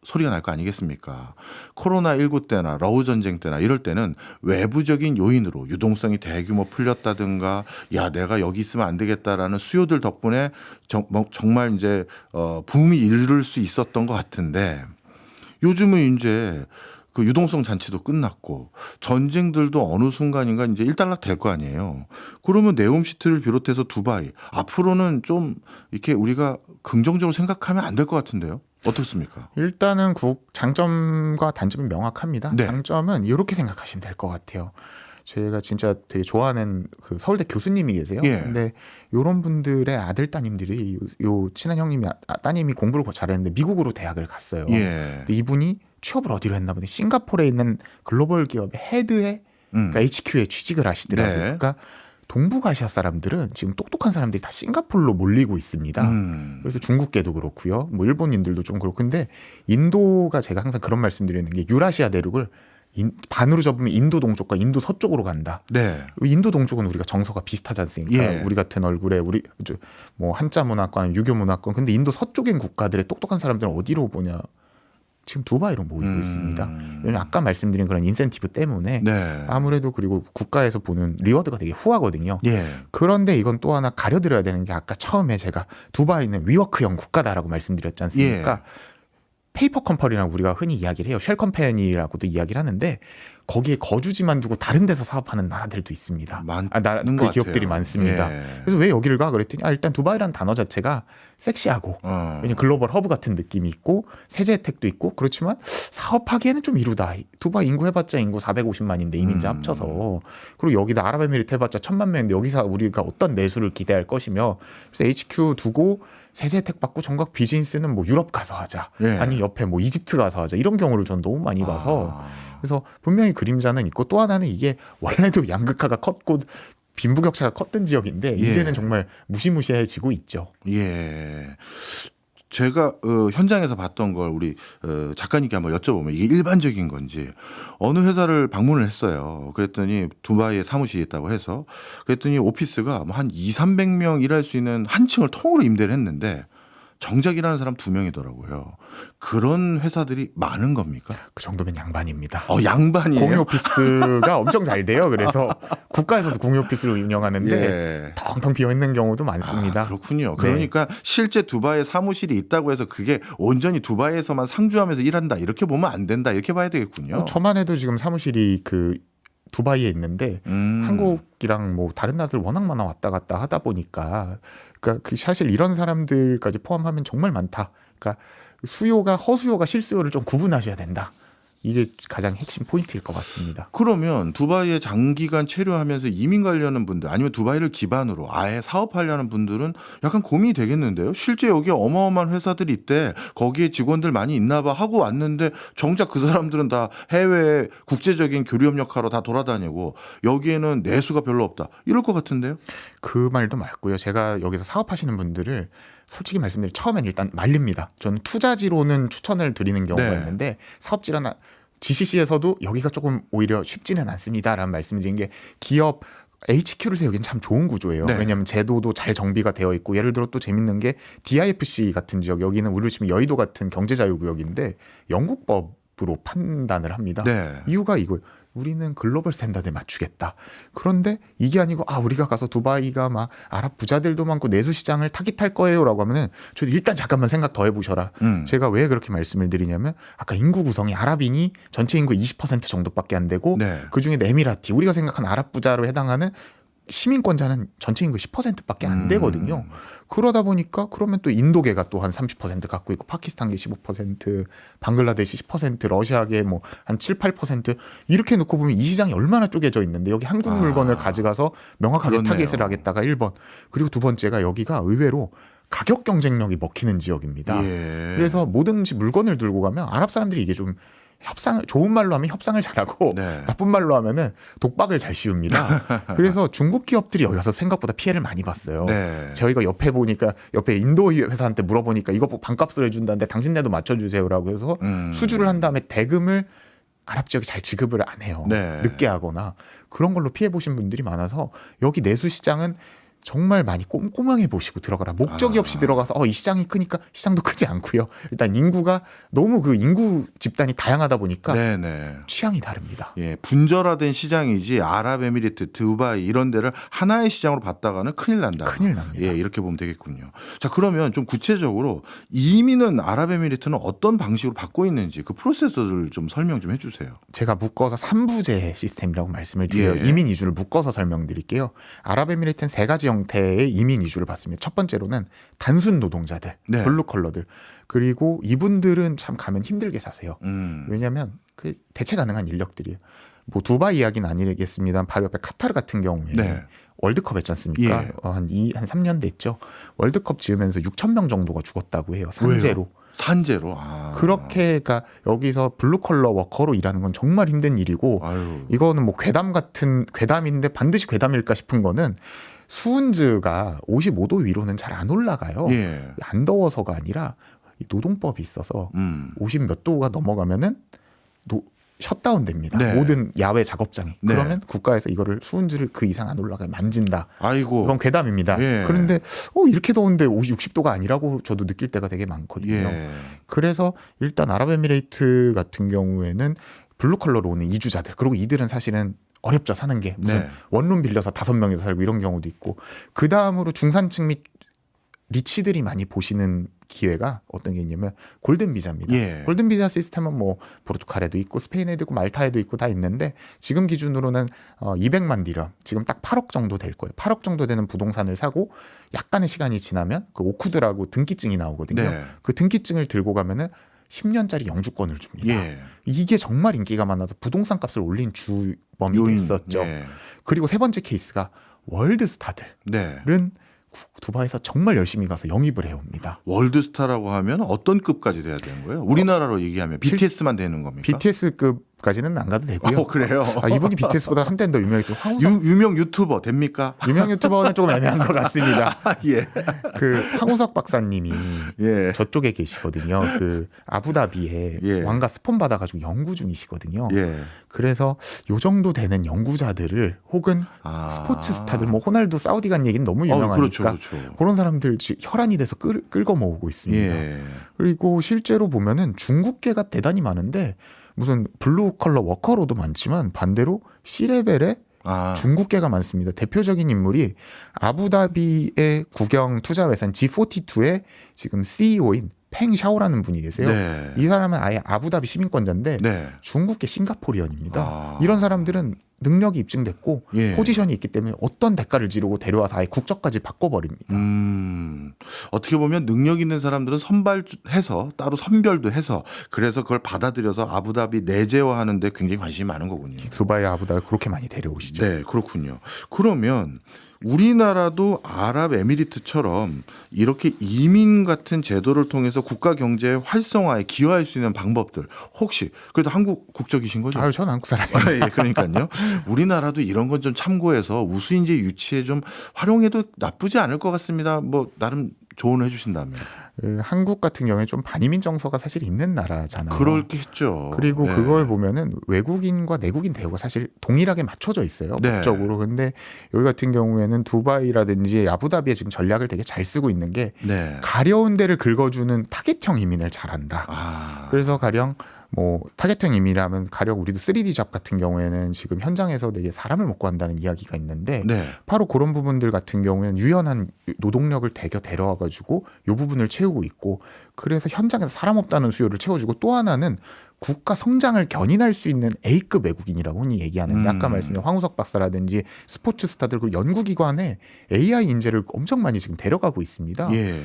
소리가 날 거 아니겠습니까? 코로나19 때나 러우 전쟁 때나 이럴 때는 외부적인 요인으로 유동성이 대규모 풀렸다든가 야 내가 여기 있으면 안 되겠다라는 수요들 덕분에 정말 이제 붐이 이룰 수 있었던 것 같은데 요즘은 이제 그 유동성 잔치도 끝났고 전쟁들도 어느 순간인가 이제 일단락 될 거 아니에요. 그러면 네옴시티를 비롯해서 두바이 앞으로는 좀 이렇게 우리가 긍정적으로 생각하면 안 될 것 같은데요. 어떻습니까? 일단은 장점과 단점이 명확합니다. 네. 장점은 이렇게 생각하시면 될 것 같아요. 제가 진짜 되게 좋아하는 그 서울대 교수님이 계세요. 예. 근데 이런 분들의 아들 따님들이 요 친한 형님이 따님이 공부를 잘했는데 미국으로 대학을 갔어요. 예. 근데 이분이 취업을 어디로 했나 보네. 싱가포르에 있는 글로벌 기업의 헤드에 그러니까 HQ에 취직을 하시더라고요. 네. 그러니까 동북아시아 사람들은 지금 똑똑한 사람들이 다 싱가포르로 몰리고 있습니다. 그래서 중국계도 그렇고요. 뭐 일본인들도 좀 그렇고. 근데 인도가 제가 항상 그런 말씀드리는 게 유라시아 대륙을 반으로 접으면 인도 동쪽과 인도 서쪽으로 간다. 네. 인도 동쪽은 우리가 정서가 비슷하지 않습니까? 예. 우리 같은 얼굴에 뭐 한자 문화권, 유교 문화권. 근데 인도 서쪽인 국가들의 똑똑한 사람들은 어디로 보냐? 지금 두바이로 모이고 있습니다. 왜냐하면 아까 말씀드린 그런 인센티브 때문에 네. 아무래도 그리고 국가에서 보는 리워드가 되게 후하거든요. 예. 그런데 이건 또 하나 가려드려야 되는 게 아까 처음에 제가 두바이는 위워크형 국가다라고 말씀드렸지 않습니까? 예. 페이퍼 컴퍼니라고 우리가 흔히 이야기를 해요. 쉘 컴퍼니라고도 이야기를 하는데 거기에 거주지만 두고 다른 데서 사업하는 나라들도 있습니다. 많은 그 것 기업들이 같아요. 많습니다. 예. 그래서 왜 여기를 가 그랬더니 일단 두바이라는 단어 자체가 섹시하고 왜냐면 글로벌 허브 같은 느낌이 있고 세제 혜택도 있고 그렇지만 사업하기에는 좀 이루다. 두바이 인구 해봤자 인구 450만인데 이민자 합쳐서 그리고 여기다 아랍에미리트 해봤자 1000만 명인데 여기서 우리가 어떤 내수를 기대할 것이며 그래서 HQ 두고 세제 혜택 받고 정각 비즈니스는 뭐 유럽 가서 하자. 예. 아니 옆에 뭐 이집트 가서 하자. 이런 경우를 전 너무 많이 봐서 그래서 분명히 그림자는 있고 또 하나는 이게 원래도 양극화가 컸고 빈부격차가 컸던 지역인데 예. 이제는 정말 무시무시해지고 있죠. 예. 제가 현장에서 봤던 걸 우리 작가님께 한번 여쭤보면 이게 일반적인 건지 어느 회사를 방문을 했어요. 그랬더니 두바이에 사무실이 있다고 해서 그랬더니 오피스가 뭐 한 200~300명 일할 수 있는 한 층을 통으로 임대를 했는데 정작 일하는 사람 2명이더라고요. 그런 회사들이 많은 겁니까? 그 정도면 양반입니다. 양반이에요? 공유 오피스가 엄청 잘 돼요. 그래서 국가에서도 공유 오피스를 운영하는데 예. 텅텅 비어 있는 경우도 많습니다. 그렇군요. 네. 그러니까 실제 두바이에 사무실이 있다고 해서 그게 온전히 두바이에서만 상주하면서 일한다 이렇게 보면 안 된다 이렇게 봐야 되겠군요. 저만 해도 지금 사무실이 그 두바이에 있는데 한국이랑 뭐 다른 나라들 워낙 많아 왔다 갔다 하다 보니까 그러니까 그 사실 이런 사람들까지 포함하면 정말 많다. 그러니까 수요가 허수요가 실수요를 좀 구분하셔야 된다. 이게 가장 핵심 포인트일 것 같습니다. 그러면 두바이에 장기간 체류하면서 이민 가려는 분들 아니면 두바이를 기반으로 아예 사업하려는 분들은 약간 고민이 되겠는데요. 실제 여기에 어마어마한 회사들이 있대. 거기에 직원들 많이 있나 봐 하고 왔는데 정작 그 사람들은 다 해외에 국제적인 교류협력하러 다 돌아다니고 여기에는 내수가 별로 없다. 이럴 것 같은데요. 그 말도 맞고요. 제가 여기서 사업하시는 분들을 솔직히 말씀드리면 처음엔 일단 말립니다. 저는 투자지로는 추천을 드리는 경우가 네. 있는데 사업지라나 GCC에서도 여기가 조금 오히려 쉽지는 않습니다라는 말씀드린 게 기업 HQ를 세우기엔 참 좋은 구조예요. 네. 왜냐하면 제도도 잘 정비가 되어 있고 예를 들어 또 재밌는 게 DIFC 같은 지역 여기는 우리로 치면 여의도 같은 경제자유구역인데 영국법으로 판단을 합니다. 네. 이유가 이거예요. 우리는 글로벌 스탠다드에 맞추겠다. 그런데 이게 아니고 우리가 가서 두바이가 막 아랍 부자들도 많고 내수 시장을 타깃할 거예요라고 하면은 저 일단 잠깐만 생각 더 해보셔라. 제가 왜 그렇게 말씀을 드리냐면 아까 인구 구성이 아랍인이 전체 인구의 20% 정도밖에 안 되고 네. 그중에 에미라티 우리가 생각하는 아랍 부자로 해당하는 시민권자는 전체 인구의 10%밖에 안 되거든요. 그러다 보니까 그러면 또 인도계가 또 한 30% 갖고 있고 파키스탄계 15%, 방글라데시 10%, 러시아계 뭐 한 7~8% 이렇게 놓고 보면 이 시장이 얼마나 쪼개져 있는데 여기 한국 물건을 가져가서 명확하게 그렇네요. 타겟을 하겠다가 1번. 그리고 두 번째가 여기가 의외로 가격 경쟁력이 먹히는 지역입니다. 예. 그래서 뭐든지 물건을 들고 가면 아랍 사람들이 이게 좀 협상을 좋은 말로 하면 협상을 잘하고 네. 나쁜 말로 하면은 독박을 잘 씌웁니다. 그래서 중국 기업들이 여기 와서 생각보다 피해를 많이 봤어요. 네. 저희가 옆에 보니까 옆에 인도 회사한테 물어보니까 이거 반값으로 해준다는데 당신네도 맞춰주세요라고 해서 수주를 한 다음에 대금을 아랍 지역이 잘 지급을 안 해요. 네. 늦게 하거나 그런 걸로 피해 보신 분들이 많아서 여기 내수 시장은 정말 많이 꼼꼼하게 보시고 들어가라. 목적이 없이 들어가서 이 시장이 크니까 시장도 크지 않고요. 일단 인구가 너무 그 인구 집단이 다양하다 보니까 네네. 취향이 다릅니다. 예, 분절화된 시장이지 아랍에미리트, 두바이 이런 데를 하나의 시장으로 봤다가는 큰일 난다. 큰일 납니다. 예, 이렇게 보면 되겠군요. 자, 그러면 좀 구체적으로 이민은 아랍에미리트는 어떤 방식으로 받고 있는지 그 프로세스를 좀 설명 좀 해주세요. 제가 묶어서 3부제 시스템이라고 말씀을 드려요. 예. 이민 이주를 묶어서 설명드릴게요. 아랍에미리트는 세 가지 형태의 이민 이주를 받습니다. 첫 번째로는 단순 노동자들, 네. 블루 컬러들. 그리고 이분들은 참 가면 힘들게 사세요. 음. 왜냐하면 그 대체 가능한 인력들이에요. 뭐 두바이 이야기는 아니겠습니다. 바로 옆에 카타르 같은 경우에 네. 월드컵 했지 않습니까? 예. 한 3년 됐죠. 월드컵 지으면서 6,000명 정도가 죽었다고 해요. 산재로. 왜요? 산재로. 그렇게 그러니까 여기서 블루컬러 워커로 일하는 건 정말 힘든 일이고 아유. 이거는 뭐 괴담인데 반드시 괴담일까 싶은 거는 수은즈가 55도 위로는 잘 안 올라가요. 예. 안 더워서가 아니라 이 노동법이 있어서 50 몇 도가 넘어가면은 셧다운 됩니다. 네. 모든 야외 작업장이. 네. 그러면 국가에서 이거를 수은지를 그 이상 안 올라가게 만진다. 아이고. 이건 괴담입니다. 예. 그런데 이렇게 더운데 60도가 아니라고 저도 느낄 때가 되게 많거든요. 예. 그래서 일단 아랍에미레이트 같은 경우에는 블루컬러로 오는 이주자들 그리고 이들은 사실은 어렵죠 사는 게 무슨 네. 원룸 빌려서 5명이서 살고 이런 경우도 있고 그 다음으로 중산층 및 리치들이 많이 보시는 기회가 어떤 게 있냐면 골든 비자입니다. 예. 골든 비자 시스템은 뭐 포르투갈에도 있고 스페인에도 있고 말타에도 있고 다 있는데 지금 기준으로는 200만 디럼, 지금 딱 8억 정도 될 거예요. 8억 정도 되는 부동산을 사고 약간의 시간이 지나면 그 오쿠드라고 등기증이 나오거든요. 네. 그 등기증을 들고 가면은 10년짜리 영주권을 줍니다. 예. 이게 정말 인기가 많아서 부동산 값을 올린 주범이 요인. 됐었죠. 예. 그리고 세 번째 케이스가 월드스타들은 네. 두바이에서 정말 열심히 가서 영입을 해옵니다. 월드스타라고 하면 어떤 급까지 돼야 되는 거예요? 우리나라로 얘기하면 BTS만 되는 겁니까? BTS급까지는 안 가도 되고요. 그래요? 이분이 BTS보다 한때는 더 유명했던 황우석 유명 유튜버 됩니까? 유명 유튜버는 조금 애매한 것 같습니다. 예. 그 황우석 박사님이 예. 저쪽에 계시거든요. 그 아부다비에 예. 왕가 스폰 받아가지고 연구 중이시거든요. 예. 그래서 요 정도 되는 연구자들을 혹은 스포츠 스타들, 뭐 호날두 사우디 간 얘기는 너무 유명하니까 그렇죠. 그런 사람들 혈안이 돼서 끌고 모으고 있습니다. 예. 그리고 실제로 보면은 중국계가 대단히 많은데 무슨 블루 컬러 워커로도 많지만 반대로 C레벨의 중국계가 많습니다. 대표적인 인물이 아부다비의 국영 투자회사 G42의 지금 CEO인 팽 샤오라는 분이 계세요. 네. 이 사람은 아예 아부다비 시민권자인데 네. 중국계 싱가포리언입니다. 이런 사람들은 능력이 입증됐고 예. 포지션이 있기 때문에 어떤 대가를 지르고 데려와서 아예 국적까지 바꿔버립니다. 어떻게 보면 능력 있는 사람들은 선발해서 따로 선별도 해서 그래서 그걸 받아들여서 아부다비 내재화하는데 굉장히 관심이 많은 거군요. 두바이 아부다비 그렇게 많이 데려오시죠. 네, 그렇군요. 그러면 우리나라도 아랍에미리트처럼 이렇게 이민 같은 제도를 통해서 국가 경제 활성화에 기여할 수 있는 방법들 혹시 그래도 한국 국적이신 거죠? 저는 한국 사람이에요. 예, 그러니까요. 우리나라도 이런 건 좀 참고해서 우수인재 유치에 좀 활용해도 나쁘지 않을 것 같습니다. 뭐 나름 조언을 해주신다면. 한국 같은 경우에 좀 반이민 정서가 사실 있는 나라잖아요. 그렇겠죠. 그리고 네. 그걸 보면은 외국인과 내국인 대우가 사실 동일하게 맞춰져 있어요. 네. 법적으로. 근데 여기 같은 경우에는 두바이라든지 아부다비에 지금 전략을 되게 잘 쓰고 있는 게 네. 가려운 데를 긁어주는 타겟형 이민을 잘한다. 그래서 가령 뭐 타겟형 이민이라면 가령 우리도 3D 잡 같은 경우에는 지금 현장에서 되게 사람을 먹고 한다는 이야기가 있는데 네. 바로 그런 부분들 같은 경우에는 유연한 노동력을 데려와 가지고 이 부분을 채우고 있고 그래서 현장에서 사람 없다는 수요를 채워주고 또 하나는 국가 성장을 견인할 수 있는 A급 외국인이라고 흔히 얘기하는데 아까 말씀드린 황우석 박사라든지 스포츠 스타들 그리고 연구기관에 AI 인재를 엄청 많이 지금 데려가고 있습니다. 예.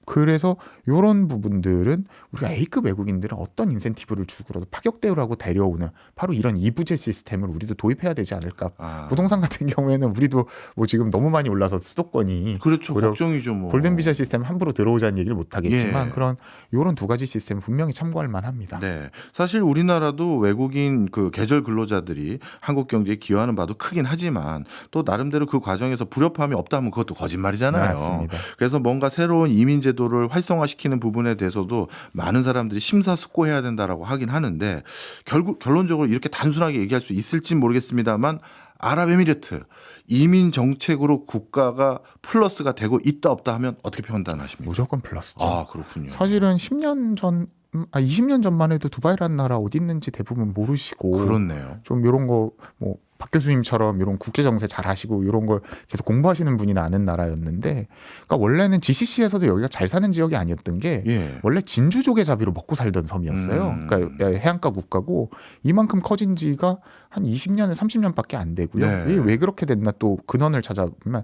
그래서 이런 부분들은 우리가 A급 외국인들은 어떤 인센티브를 주고라도 파격 대우라고 데려오는 바로 이런 이부제 시스템을 우리도 도입해야 되지 않을까. 부동산 같은 경우에는 우리도 뭐 지금 너무 많이 올라서 수도권이 그렇죠. 걱정이죠. 뭐. 골든 비자 시스템 함부로 들어오자는 얘기를 못 하겠지만 예. 그런 이런 두 가지 시스템 분명히 참고할 만합니다. 네. 사실 우리나라도 외국인 그 계절 근로자들이 한국 경제에 기여하는 바도 크긴 하지만 또 나름대로 그 과정에서 불협화음이 없다면 그것도 거짓말이잖아요. 맞습니다. 그래서 뭔가 새로운 이민 제도를 활성화시키는 부분에 대해서도 많은 사람들이 심사숙고해야 된다라고 하긴 하는데 결국 결론적으로 이렇게 단순하게 얘기할 수 있을진 모르겠습니다만 아랍에미리트 이민 정책으로 국가가 플러스가 되고 있다 없다 하면 어떻게 판단하십니까? 무조건 플러스죠. 그렇군요. 사실은 10년 전 20년 전만 해도 두바이라는 나라 어디 있는지 대부분 모르시고 그렇네요. 좀 이런 거 뭐 박 교수님처럼 이런 국제 정세 잘 하시고 이런 걸 계속 공부하시는 분이 아는 나라였는데 그러니까 원래는 GCC에서도 여기가 잘 사는 지역이 아니었던 게 예. 원래 진주조개 잡이로 먹고 살던 섬이었어요. 그러니까 해안가 국가고 이만큼 커진 지가 한 20년을 30년밖에 안 되고요. 네. 왜 그렇게 됐나 또 근원을 찾아보면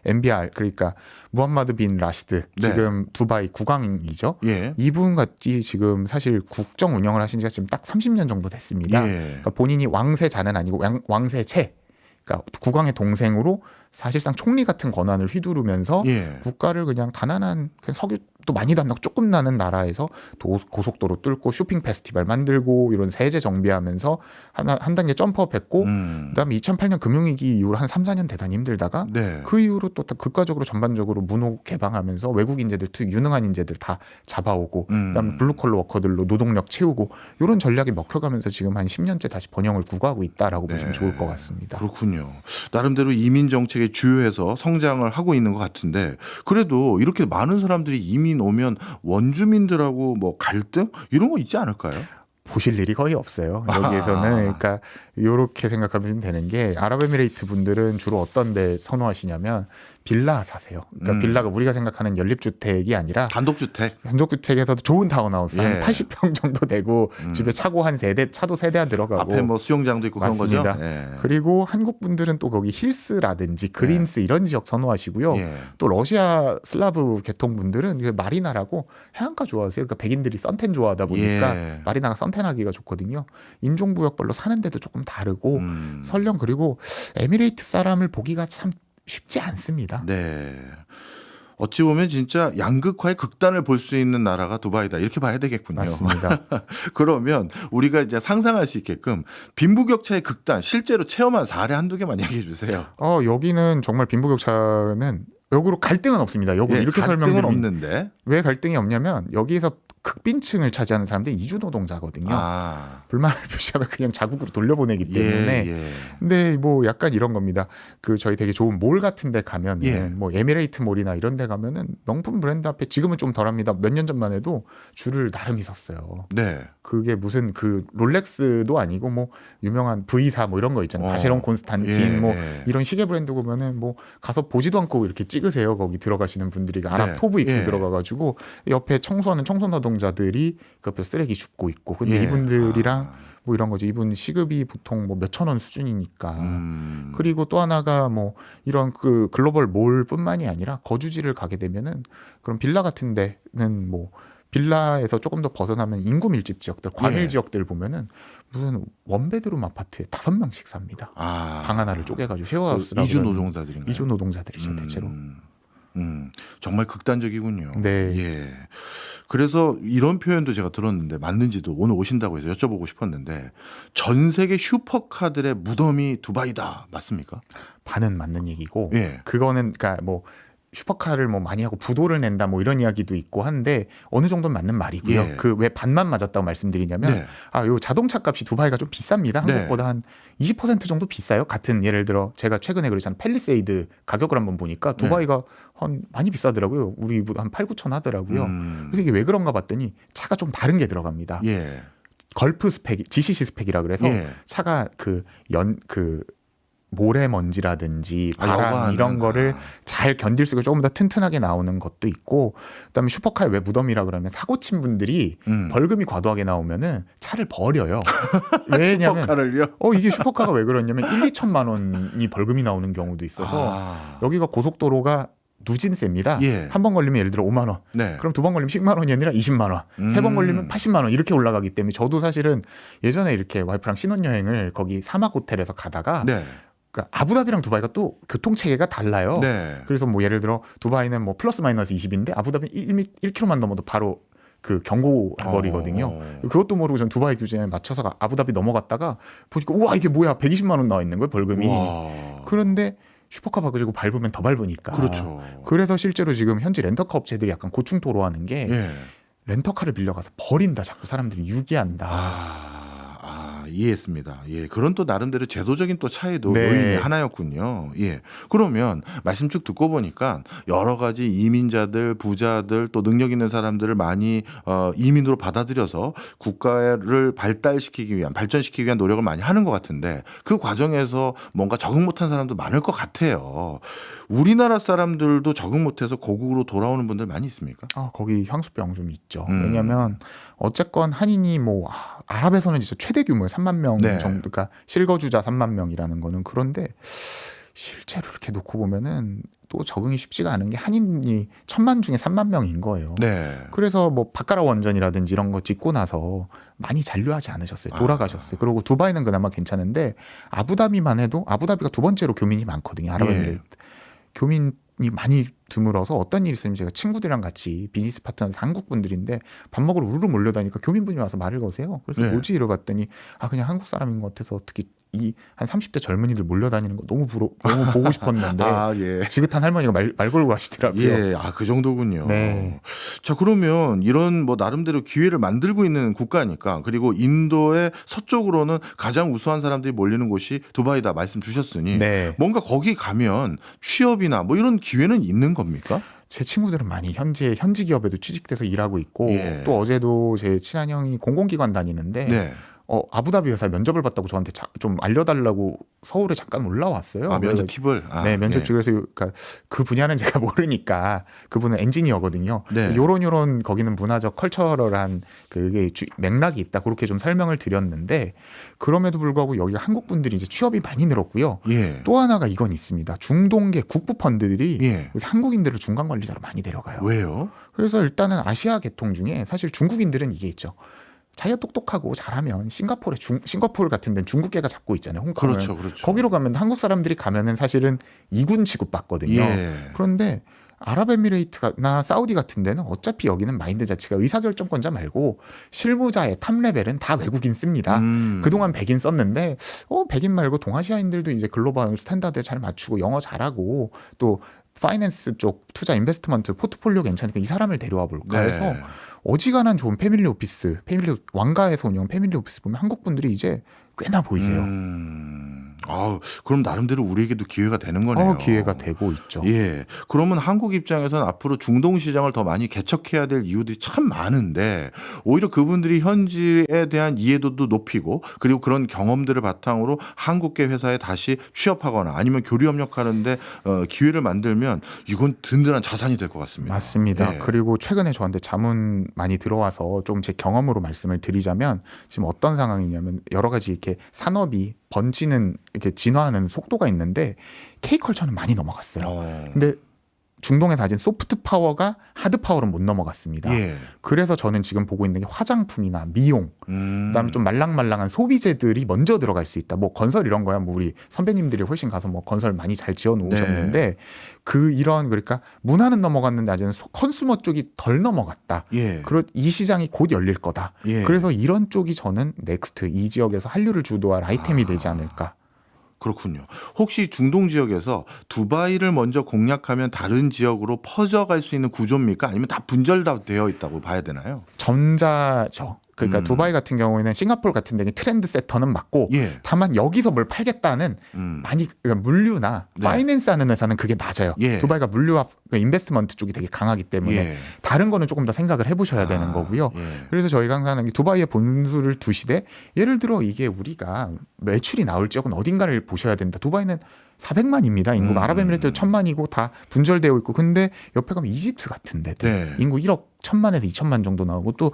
MBR 그러니까 무함마드 빈 라시드 지금 두바이 국왕이죠. 예. 이분 같이 지금 사실 국정 운영을 하신 지가 지금 딱 30년 정도 됐습니다. 예. 그러니까 본인이 왕세자는 아니고 왕세체 그러니까 국왕의 동생으로 사실상 총리 같은 권한을 휘두르면서 예. 국가를 그냥 가난한 그냥 석유도 많이 안 나고 조금 나는 나라에서 고속도로 뚫고 쇼핑 페스티벌 만들고 이런 세제 정비하면서 한 단계 점프업했고 그다음에 2008년 금융위기 이후로 한 3, 4년 대단히 힘들다가 네. 그 이후로 또 국가적으로 전반적으로 문호 개방하면서 외국 인재들 유능한 인재들 다 잡아오고 그다음에 블루컬러 워커들로 노동력 채우고 이런 전략이 먹혀가면서 지금 한 10년째 다시 번영을 구가하고 있다라고 보시면 좋을 것 같습니다. 그렇군요. 나름대로 이민 정책에 주요해서 성장을 하고 있는 것 같은데 그래도 이렇게 많은 사람들이 이민 오면 원주민들하고 뭐 갈등 이런 거 있지 않을까요? 보실 일이 거의 없어요. 여기에서는 그러니까 이렇게 생각하면 되는 게 아랍에미레이트 분들은 주로 어떤 데 선호하시냐면 빌라 사세요. 그러니까 빌라가 우리가 생각하는 연립주택이 아니라 단독주택. 단독주택에서도 좋은 타운하우스 한 예. 80평 정도 되고 집에 차고 한 세대 차도 세대가 들어가고 앞에 뭐 수영장도 있고 맞습니다. 그런 거죠. 예. 그리고 한국 분들은 또 거기 힐스라든지 그린스 이런 지역 선호하시고요. 예. 또 러시아 슬라브 계통 분들은 마리나라고 해안가 좋아하세요. 그러니까 백인들이 선텐 좋아하다 보니까 예. 마리나가 선텐하기가 좋거든요. 인종구역별로 사는 데도 조금 다르고 설령 그리고 에미레이트 사람을 보기가 참 쉽지 않습니다. 네. 어찌 보면 진짜 양극화의 극단을 볼 수 있는 나라가 두바이다 이렇게 봐야 되겠군요. 맞습니다. 그러면 우리가 이제 상상할 수 있게끔 빈부격차의 극단 실제로 체험한 사례 한두 개만 얘기해 주세요. 여기는 정말 빈부격차는 역으로 갈등은 없습니다. 역으로 예, 이렇게 갈등은 설명드리면 없는데. 왜 갈등이 없냐면 여기에서 극빈층을 차지하는 사람들이 이주노동자거든요. 불만을 표시하면 그냥 자국으로 돌려보내기 때문에. 예. 근데 뭐 약간 이런 겁니다. 그 저희 되게 좋은 몰 같은 데 가면은 예. 뭐 에미레이트 몰이나 이런 데 가면은 명품 브랜드 앞에 지금은 좀 덜합니다. 몇 년 전만 해도 줄을 나름 있었어요. 네. 그게 무슨 그 롤렉스도 아니고 뭐 유명한 V4 뭐 이런 거 있잖아요. 바쉐론 콘스탄틴 예, 뭐 예. 이런 시계 브랜드 보면은 뭐 가서 보지도 않고 이렇게 찍으세요. 거기 들어가시는 분들이 아랍 네. 토브 입고 예. 들어가가지고 옆에 청소하는 청소 노동자들이 그 옆에 쓰레기 줍고 있고. 근데 예. 이분들이랑 뭐 이런 거죠. 이분 시급이 보통 뭐 몇천 원 수준이니까. 그리고 또 하나가 뭐 이런 그 글로벌 몰뿐만이 아니라 거주지를 가게 되면은 그런 빌라 같은 데는 뭐 빌라에서 조금 더 벗어나면 인구 밀집 지역들, 과밀 예. 지역들 보면은 무슨 원베드룸 아파트에 5명씩 삽니다. 방 하나를 쪼개가지고 쉐어하우스라고. 이주 노동자들인가요? 이주 노동자들이죠 대체로. 정말 극단적이군요. 네. 예. 그래서 이런 표현도 제가 들었는데 맞는지도 오늘 오신다고 해서 여쭤보고 싶었는데 전 세계 슈퍼카들의 무덤이 두바이다. 맞습니까? 반은 맞는 얘기고 예. 그거는 그러니까 뭐 슈퍼카를 뭐 많이 하고 부도를 낸다 뭐 이런 이야기도 있고 한데 어느 정도는 맞는 말이고요. 예. 그 왜 반만 맞았다고 말씀드리냐면 네. 요 자동차 값이 두바이가 좀 비쌉니다. 네. 한국보다 한 20% 정도 비싸요. 같은 예를 들어 제가 최근에 그랬잖아요. 팰리세이드 가격을 한번 보니까 두바이가 한 많이 비싸더라고요. 우리보다 한 8, 9천 하더라고요. 그래서 이게 왜 그런가 봤더니 차가 좀 다른 게 들어갑니다. 예. 걸프 스펙, GCC 스펙이라 그래서 예. 차가 그 모래먼지라든지 바람 여과는. 이런 거를 잘 견딜 수 있고 조금 더 튼튼하게 나오는 것도 있고 그다음에 슈퍼카에 왜 무덤이라 그러면 사고 친 분들이 벌금이 과도하게 나오면은 차를 버려요. 왜냐면 슈퍼카를요? 이게 슈퍼카가 왜 그러냐면 1, 2천만 원이 벌금이 나오는 경우도 있어서 여기가 고속도로가 누진세입니다. 예. 한 번 걸리면 예를 들어 5만 원. 네. 그럼 두 번 걸리면 10만 원이 아니라 20만 원. 세 번 걸리면 80만 원 이렇게 올라가기 때문에 저도 사실은 예전에 이렇게 와이프랑 신혼여행을 거기 사막 호텔에서 가다가 네. 그러니까 아부다비랑 두바이가 또 교통 체계가 달라요. 네. 그래서 뭐 예를 들어 두바이는 뭐 플러스 마이너스 20인데 아부다비는 1km만 넘어도 바로 그 경고 거리거든요. 그것도 모르고 전 두바이 규제에 맞춰서 아부다비 넘어갔다가 보니까 우와 이게 뭐야 120만 원 나와 있는 거예요 벌금이. 와. 그런데 슈퍼카 가지고 밟으면 더 밟으니까. 그렇죠. 그래서 실제로 지금 현지 렌터카 업체들이 약간 고충토로하는 게 예. 렌터카를 빌려가서 버린다. 자꾸 사람들이 유기한다. 이해했습니다. 예, 그런 또 나름대로 제도적인 또 차이도 네. 요인이 하나였군요. 예, 그러면 말씀 쭉 듣고 보니까 여러 가지 이민자들, 부자들 또 능력 있는 사람들을 많이 이민으로 받아들여서 국가를 발전시키기 위한 노력을 많이 하는 것 같은데 그 과정에서 뭔가 적응 못한 사람도 많을 것 같아요. 우리나라 사람들도 적응 못해서 고국으로 돌아오는 분들 많이 있습니까? 거기 향수병 좀 있죠. 왜냐하면 어쨌건 한인이 뭐 아랍에서는 진짜 최대 규모의 3만 명 네. 정도, 그러니까 실거주자 3만 명이라는 거는 그런데 실제로 이렇게 놓고 보면은 또 적응이 쉽지가 않은 게 한인이 1,000만 중에 3만 명인 거예요. 네. 그래서 뭐 바카라 원전이라든지 이런 거 짓고 나서 많이 잔류하지 않으셨어요. 돌아가셨어요. 그리고 두바이는 그나마 괜찮은데 아부다비만 해도 아부다비가 두 번째로 교민이 많거든요. 아랍에미레이트. 교민이 많이 드물어서 어떤 일이 있으면 제가 친구들이랑 같이 비즈니스 파트너에서 한국 분들인데 밥 먹으러 우르르 몰려다니까 교민분이 와서 말을 거세요. 그래서 네. 뭐지 이러봤더니 그냥 한국 사람인 것 같아서 특히 이 한 30대 젊은이들 몰려다니는 거 너무 보고 싶었는데 예. 지긋한 할머니가 말 걸고 가시더라고요. 예, 그 정도군요. 네. 자, 그러면 이런 뭐 나름대로 기회를 만들고 있는 국가니까 그리고 인도의 서쪽으로는 가장 우수한 사람들이 몰리는 곳이 두바이다 말씀 주셨으니 네. 뭔가 거기 가면 취업이나 뭐 이런 기회는 있는 겁니까? 제 친구들은 많이 현지 기업에도 취직돼서 일하고 있고 예. 또 어제도 제 친한 형이 공공기관 다니는데 네. 아부다비 회사에 면접을 봤다고 저한테 좀 알려달라고 서울에 잠깐 올라왔어요. 면접 팁을. 네, 면접 팁. 그래서 그러니까 그 분야는 제가 모르니까 그분은 엔지니어거든요. 네. 요런 거기는 문화적 컬처럴한 그게 맥락이 있다. 그렇게 좀 설명을 드렸는데 그럼에도 불구하고 여기가 한국 분들이 이제 취업이 많이 늘었고요. 예. 또 하나가 이건 있습니다. 중동계 국부 펀드들이 예. 한국인들을 중간 관리자로 많이 데려가요. 왜요? 그래서 일단은 아시아 계통 중에 사실 중국인들은 이게 있죠. 자기가 똑똑하고 잘하면 싱가포르 같은 데는 중국계가 잡고 있잖아요. 홍콩을. 그렇죠, 그렇죠. 거기로 가면 한국 사람들이 가면은 사실은 이군 취급받거든요. 예. 그런데 아랍에미레이트나 사우디 같은 데는 어차피 여기는 마인드 자체가 의사결정권자 말고 실무자의 탑 레벨은 다 외국인 씁니다. 그동안 백인 썼는데 백인 말고 동아시아인들도 이제 글로벌 스탠다드에 잘 맞추고 영어 잘하고 또 파이낸스 쪽 투자 인베스트먼트 포트폴리오 괜찮으니까 이 사람을 데려와 볼까 해서 네. 어지간한 좋은 패밀리 오피스, 왕가에서 운영 패밀리 오피스 보면 한국 분들이 이제 꽤나 보이세요. 그럼 나름대로 우리에게도 기회가 되는 거네요. 기회가 되고 있죠. 예. 그러면 한국 입장에서는 앞으로 중동 시장을 더 많이 개척해야 될 이유들이 참 많은데 오히려 그분들이 현지에 대한 이해도도 높이고 그리고 그런 경험들을 바탕으로 한국계 회사에 다시 취업하거나 아니면 교류 협력하는데 기회를 만들면 이건 든든한 자산이 될 것 같습니다. 맞습니다. 예. 그리고 최근에 저한테 자문 많이 들어와서 좀 제 경험으로 말씀을 드리자면 지금 어떤 상황이냐면 여러 가지 이렇게 산업이 번지는 이렇게 진화하는 속도가 있는데 K컬처는 많이 넘어갔어요. 근데 중동에 가진 소프트 파워가 하드 파워는 못 넘어갔습니다. 예. 그래서 저는 지금 보고 있는 게 화장품이나 미용, 그다음에 좀 말랑말랑한 소비재들이 먼저 들어갈 수 있다. 뭐 건설 이런 거야. 뭐 우리 선배님들이 훨씬 가서 뭐 건설 많이 잘 지어 놓으셨는데 그러니까 문화는 넘어갔는데 아직은 컨슈머 쪽이 덜 넘어갔다. 예. 이 시장이 곧 열릴 거다. 예. 그래서 이런 쪽이 저는 넥스트 이 지역에서 한류를 주도할 아이템이 되지 않을까. 그렇군요. 혹시 중동 지역에서 두바이를 먼저 공략하면 다른 지역으로 퍼져갈 수 있는 구조입니까? 아니면 다 분절되어 있다고 봐야 되나요? 전자죠. 그러니까 두바이 같은 경우에는 싱가포르 같은 데는 트렌드 세터는 맞고 예. 다만 여기서 뭘 팔겠다는 많이 그러니까 물류나 네. 파이낸스 하는 회사는 그게 맞아요. 예. 두바이가 물류와 인베스트먼트 쪽이 되게 강하기 때문에 예. 다른 거는 조금 더 생각을 해보셔야 되는 거고요. 예. 그래서 저희가 항상 하는 게 두바이에 본수를 두시되 예를 들어 이게 우리가 매출이 나올 지역은 어딘가를 보셔야 된다. 두바이는 400만입니다. 인구가 아랍에미레이트 1000만이고 다 분절되어 있고 근데 옆에 가면 이집트 같은 데들 네. 인구 1억 1000만에서 2천만 정도 나오고 또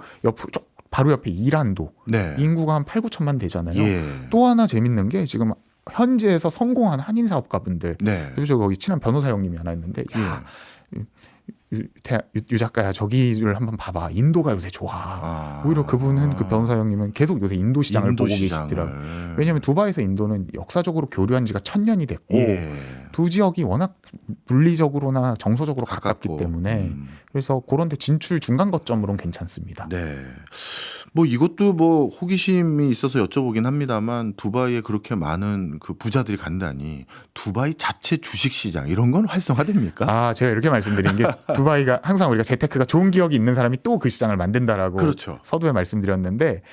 바로 옆에 이란도 네. 인구가 한 8, 9천만 되잖아요. 예. 또 하나 재밌는 게 지금 현지에서 성공한 한인 사업가분들 네. 그래서 거기 친한 변호사 형님이 하나 있는데 유 작가야 저기를 한번 봐봐. 인도가 요새 좋아. 오히려 그분은 그 변호사 형님은 계속 요새 인도 시장을 보고 계시더라고요. 왜냐하면 두바이에서 인도는 역사적으로 교류한 지가 1000년이 됐고 두 지역이 워낙 물리적으로나 정서적으로 가깝기 때문에 그래서 그런 데 진출 중간 거점으로는 괜찮습니다. 네. 뭐 이것도 뭐 호기심이 있어서 여쭤보긴 합니다만 두바이에 그렇게 많은 그 부자들이 간다니 두바이 자체 주식 시장 이런 건 활성화됩니까? 제가 이렇게 말씀드린 게 두바이가 항상 우리가 재테크가 좋은 기억이 있는 사람이 또 그 시장을 만든다라고 그렇죠. 서두에 말씀드렸는데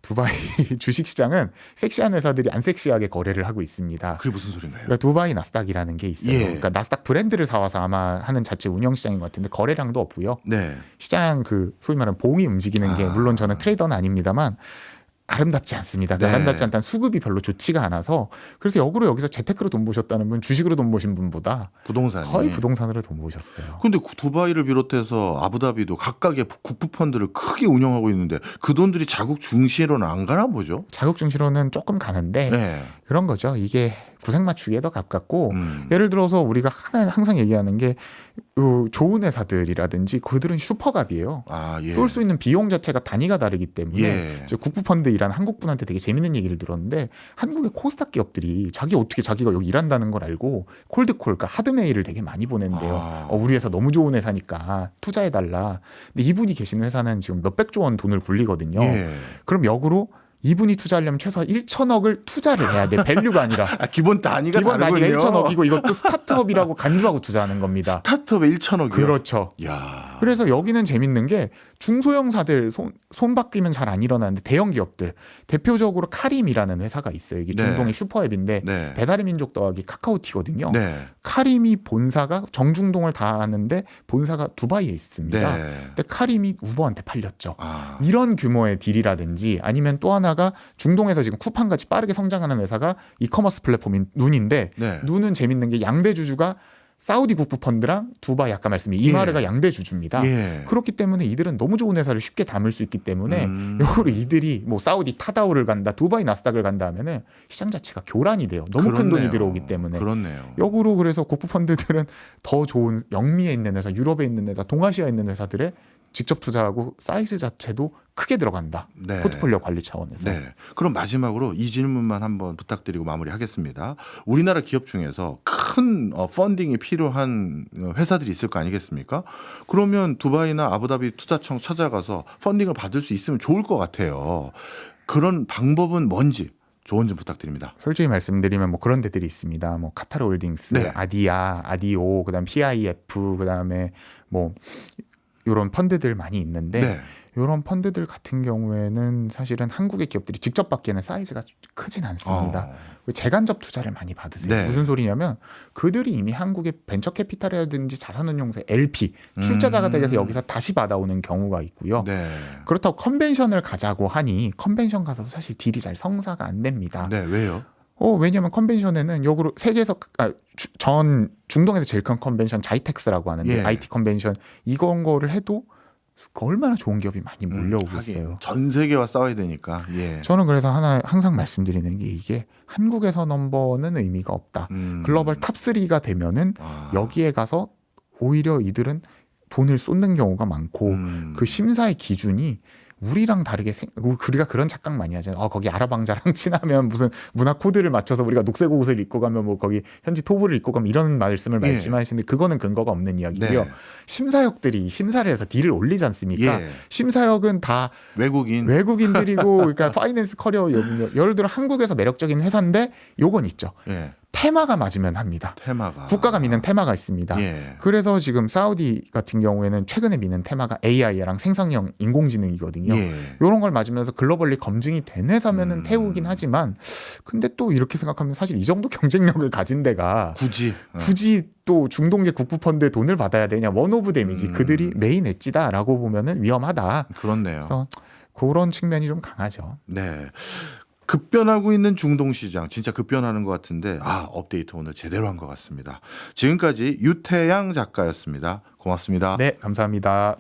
두바이 주식시장은 섹시한 회사들이 안 섹시하게 거래를 하고 있습니다. 그게 무슨 소린가요? 그러니까 두바이 나스닥이라는 게 있어요. 예. 그러니까 나스닥 브랜드를 사와서 아마 하는 자체 운영 시장인 것 같은데 거래량도 없고요. 네. 시장 소위 말하는 봉이 움직이는 게 물론 저는 트레이더는 아닙니다만 아름답지 않습니다. 네. 아름답지 않다는 수급이 별로 좋지가 않아서 그래서 역으로 여기서 재테크로 돈 버셨다는 분 주식으로 돈 버신 분보다 부동산이 거의 부동산으로 돈 버셨어요. 근데 두바이를 비롯해서 아부다비도 각각의 국부 펀드를 크게 운영하고 있는데 그 돈들이 자국 증시로는 안 가나 보죠? 자국 증시로는 조금 가는데 네. 그런 거죠. 이게 구색 맞추기에 더 가깝고 예를 들어서 우리가 항상 얘기하는 게 좋은 회사들이라든지 그들은 슈퍼갑이에요. 예. 쏠 수 있는 비용 자체가 단위가 다르기 때문에 예. 이제 국부펀드 일하는 한국 분한테 되게 재밌는 얘기를 들었는데 한국의 코스닥 기업들이 자기가 여기 일한다는 걸 알고 콜드콜, 그러니까 하드메일을 되게 많이 보낸대요. 우리 회사 너무 좋은 회사니까 투자해달라. 근데 이분이 계시는 회사는 지금 몇백조 원 돈을 굴리거든요. 예. 그럼 역으로 이분이 투자하려면 최소한 1천억을 투자를 해야 돼. 밸류가 아니라. 기본 단위가 다르군요. 1천억이고 이것도 스타트업이라고 간주하고 투자하는 겁니다. 스타트업에 1천억이요? 그렇죠. 야. 그래서 여기는 재밌는 게 중소형사들 손 바뀌면 잘 안 일어나는데 대형 기업들 대표적으로 카림이라는 회사가 있어요. 이게 네. 중동의 슈퍼앱인데 네. 배달의 민족 더하기 카카오티거든요. 네. 카림이 본사가 정중동을 다 하는데 본사가 두바이에 있습니다. 네. 근데 카림이 우버한테 팔렸죠. 아. 이런 규모의 딜이라든지 아니면 또 하나 하나가 중동에서 지금 쿠팡같이 빠르게 성장하는 회사가 이커머스 플랫폼인 눈인데 네. 눈은 재밌는 게 양대 주주가 사우디 국부 펀드랑 두바이 아까 말씀드린 이마르가 양대 주주입니다. 예. 그렇기 때문에 이들은 너무 좋은 회사를 쉽게 담을 수 있기 때문에 역으로 이들이 뭐 사우디 타다오를 간다, 두바이 나스닥을 간다 하면은 시장 자체가 교란이 돼요. 너무 큰 돈이 그렇네요. 들어오기 때문에. 그렇네요. 역으로 그래서 국부 펀드들은 더 좋은 영미에 있는 회사, 유럽에 있는 회사, 동아시아에 있는 회사들에 직접 투자하고 사이즈 자체도 크게 들어간다. 네. 포트폴리오 관리 차원에서. 네. 그럼 마지막으로 이 질문만 한번 부탁드리고 마무리하겠습니다. 우리나라 기업 중에서 큰 펀딩이 필요한 회사들이 있을 거 아니겠습니까? 그러면 두바이나 아부다비 투자청 찾아가서 펀딩을 받을 수 있으면 좋을 것 같아요. 그런 방법은 뭔지 조언 좀 부탁드립니다. 솔직히 말씀드리면 뭐 그런 데들이 있습니다. 뭐 카타르 홀딩스, 네. 아디아, 아디오, 그다음 PIF, 그다음에 뭐 이런 펀드들 많이 있는데 네. 이런 펀드들 같은 경우에는 사실은 한국의 기업들이 직접 받기에는 사이즈가 크진 않습니다. 재간접 투자를 많이 받으세요. 네. 무슨 소리냐면 그들이 이미 한국의 벤처 캐피탈이라든지 자산운용사 LP 출자자가 돼서 여기서 다시 받아오는 경우가 있고요. 네. 그렇다고 컨벤션을 가자고 하니 컨벤션 가서 사실 딜이 잘 성사가 안 됩니다. 네. 왜요? 왜냐하면 컨벤션에는 역으로 세계에서 전 중동에서 제일 큰 컨벤션 자이텍스라고 하는데 예. IT 컨벤션 이건 거를 해도 얼마나 좋은 기업이 많이 몰려오고 있어요. 하긴 전 세계와 싸워야 되니까. 예. 저는 그래서 항상 말씀드리는 게 이게 한국에서 넘버는 의미가 없다. 글로벌 탑3가 되면은 여기에 가서 오히려 이들은 돈을 쏟는 경우가 많고 그 심사의 기준이 우리랑 다르게 우리가 그런 착각 많이 하잖아요. 거기 아랍왕자랑 친하면 무슨 문화 코드를 맞춰서 우리가 녹색 옷을 입고 가면 뭐 거기 현지 토브를 입고 가면 이런 말씀을 예. 말씀하시는데 그거는 근거가 없는 이야기고요. 네. 심사역들이 심사를 해서 딜을 올리지 않습니까? 예. 심사역은 다 외국인들이고 그러니까 파이낸스 커리어 예를 들어 한국에서 매력적인 회사인데 요건 있죠. 예. 테마가 맞으면 합니다. 테마가. 국가가 미는 테마가 있습니다. 예. 그래서 지금 사우디 같은 경우에는 최근에 미는 테마가 AI랑 생성형 인공지능이거든요. 예. 이런 걸 맞으면서 글로벌리 검증이 된 회사면은 태우긴 하지만 근데 또 이렇게 생각하면 사실 이 정도 경쟁력을 가진 데가 굳이 또 중동계 국부펀드에 돈을 받아야 되냐. 원 오브 데미지 그들이 메인 엣지다라고 보면은 위험하다. 그렇네요. 그래서 그런 측면이 좀 강하죠. 네. 급변하고 있는 중동 시장 진짜 급변하는 것 같은데 업데이트 오늘 제대로 한 것 같습니다. 지금까지 유태양 작가였습니다. 고맙습니다. 네, 감사합니다.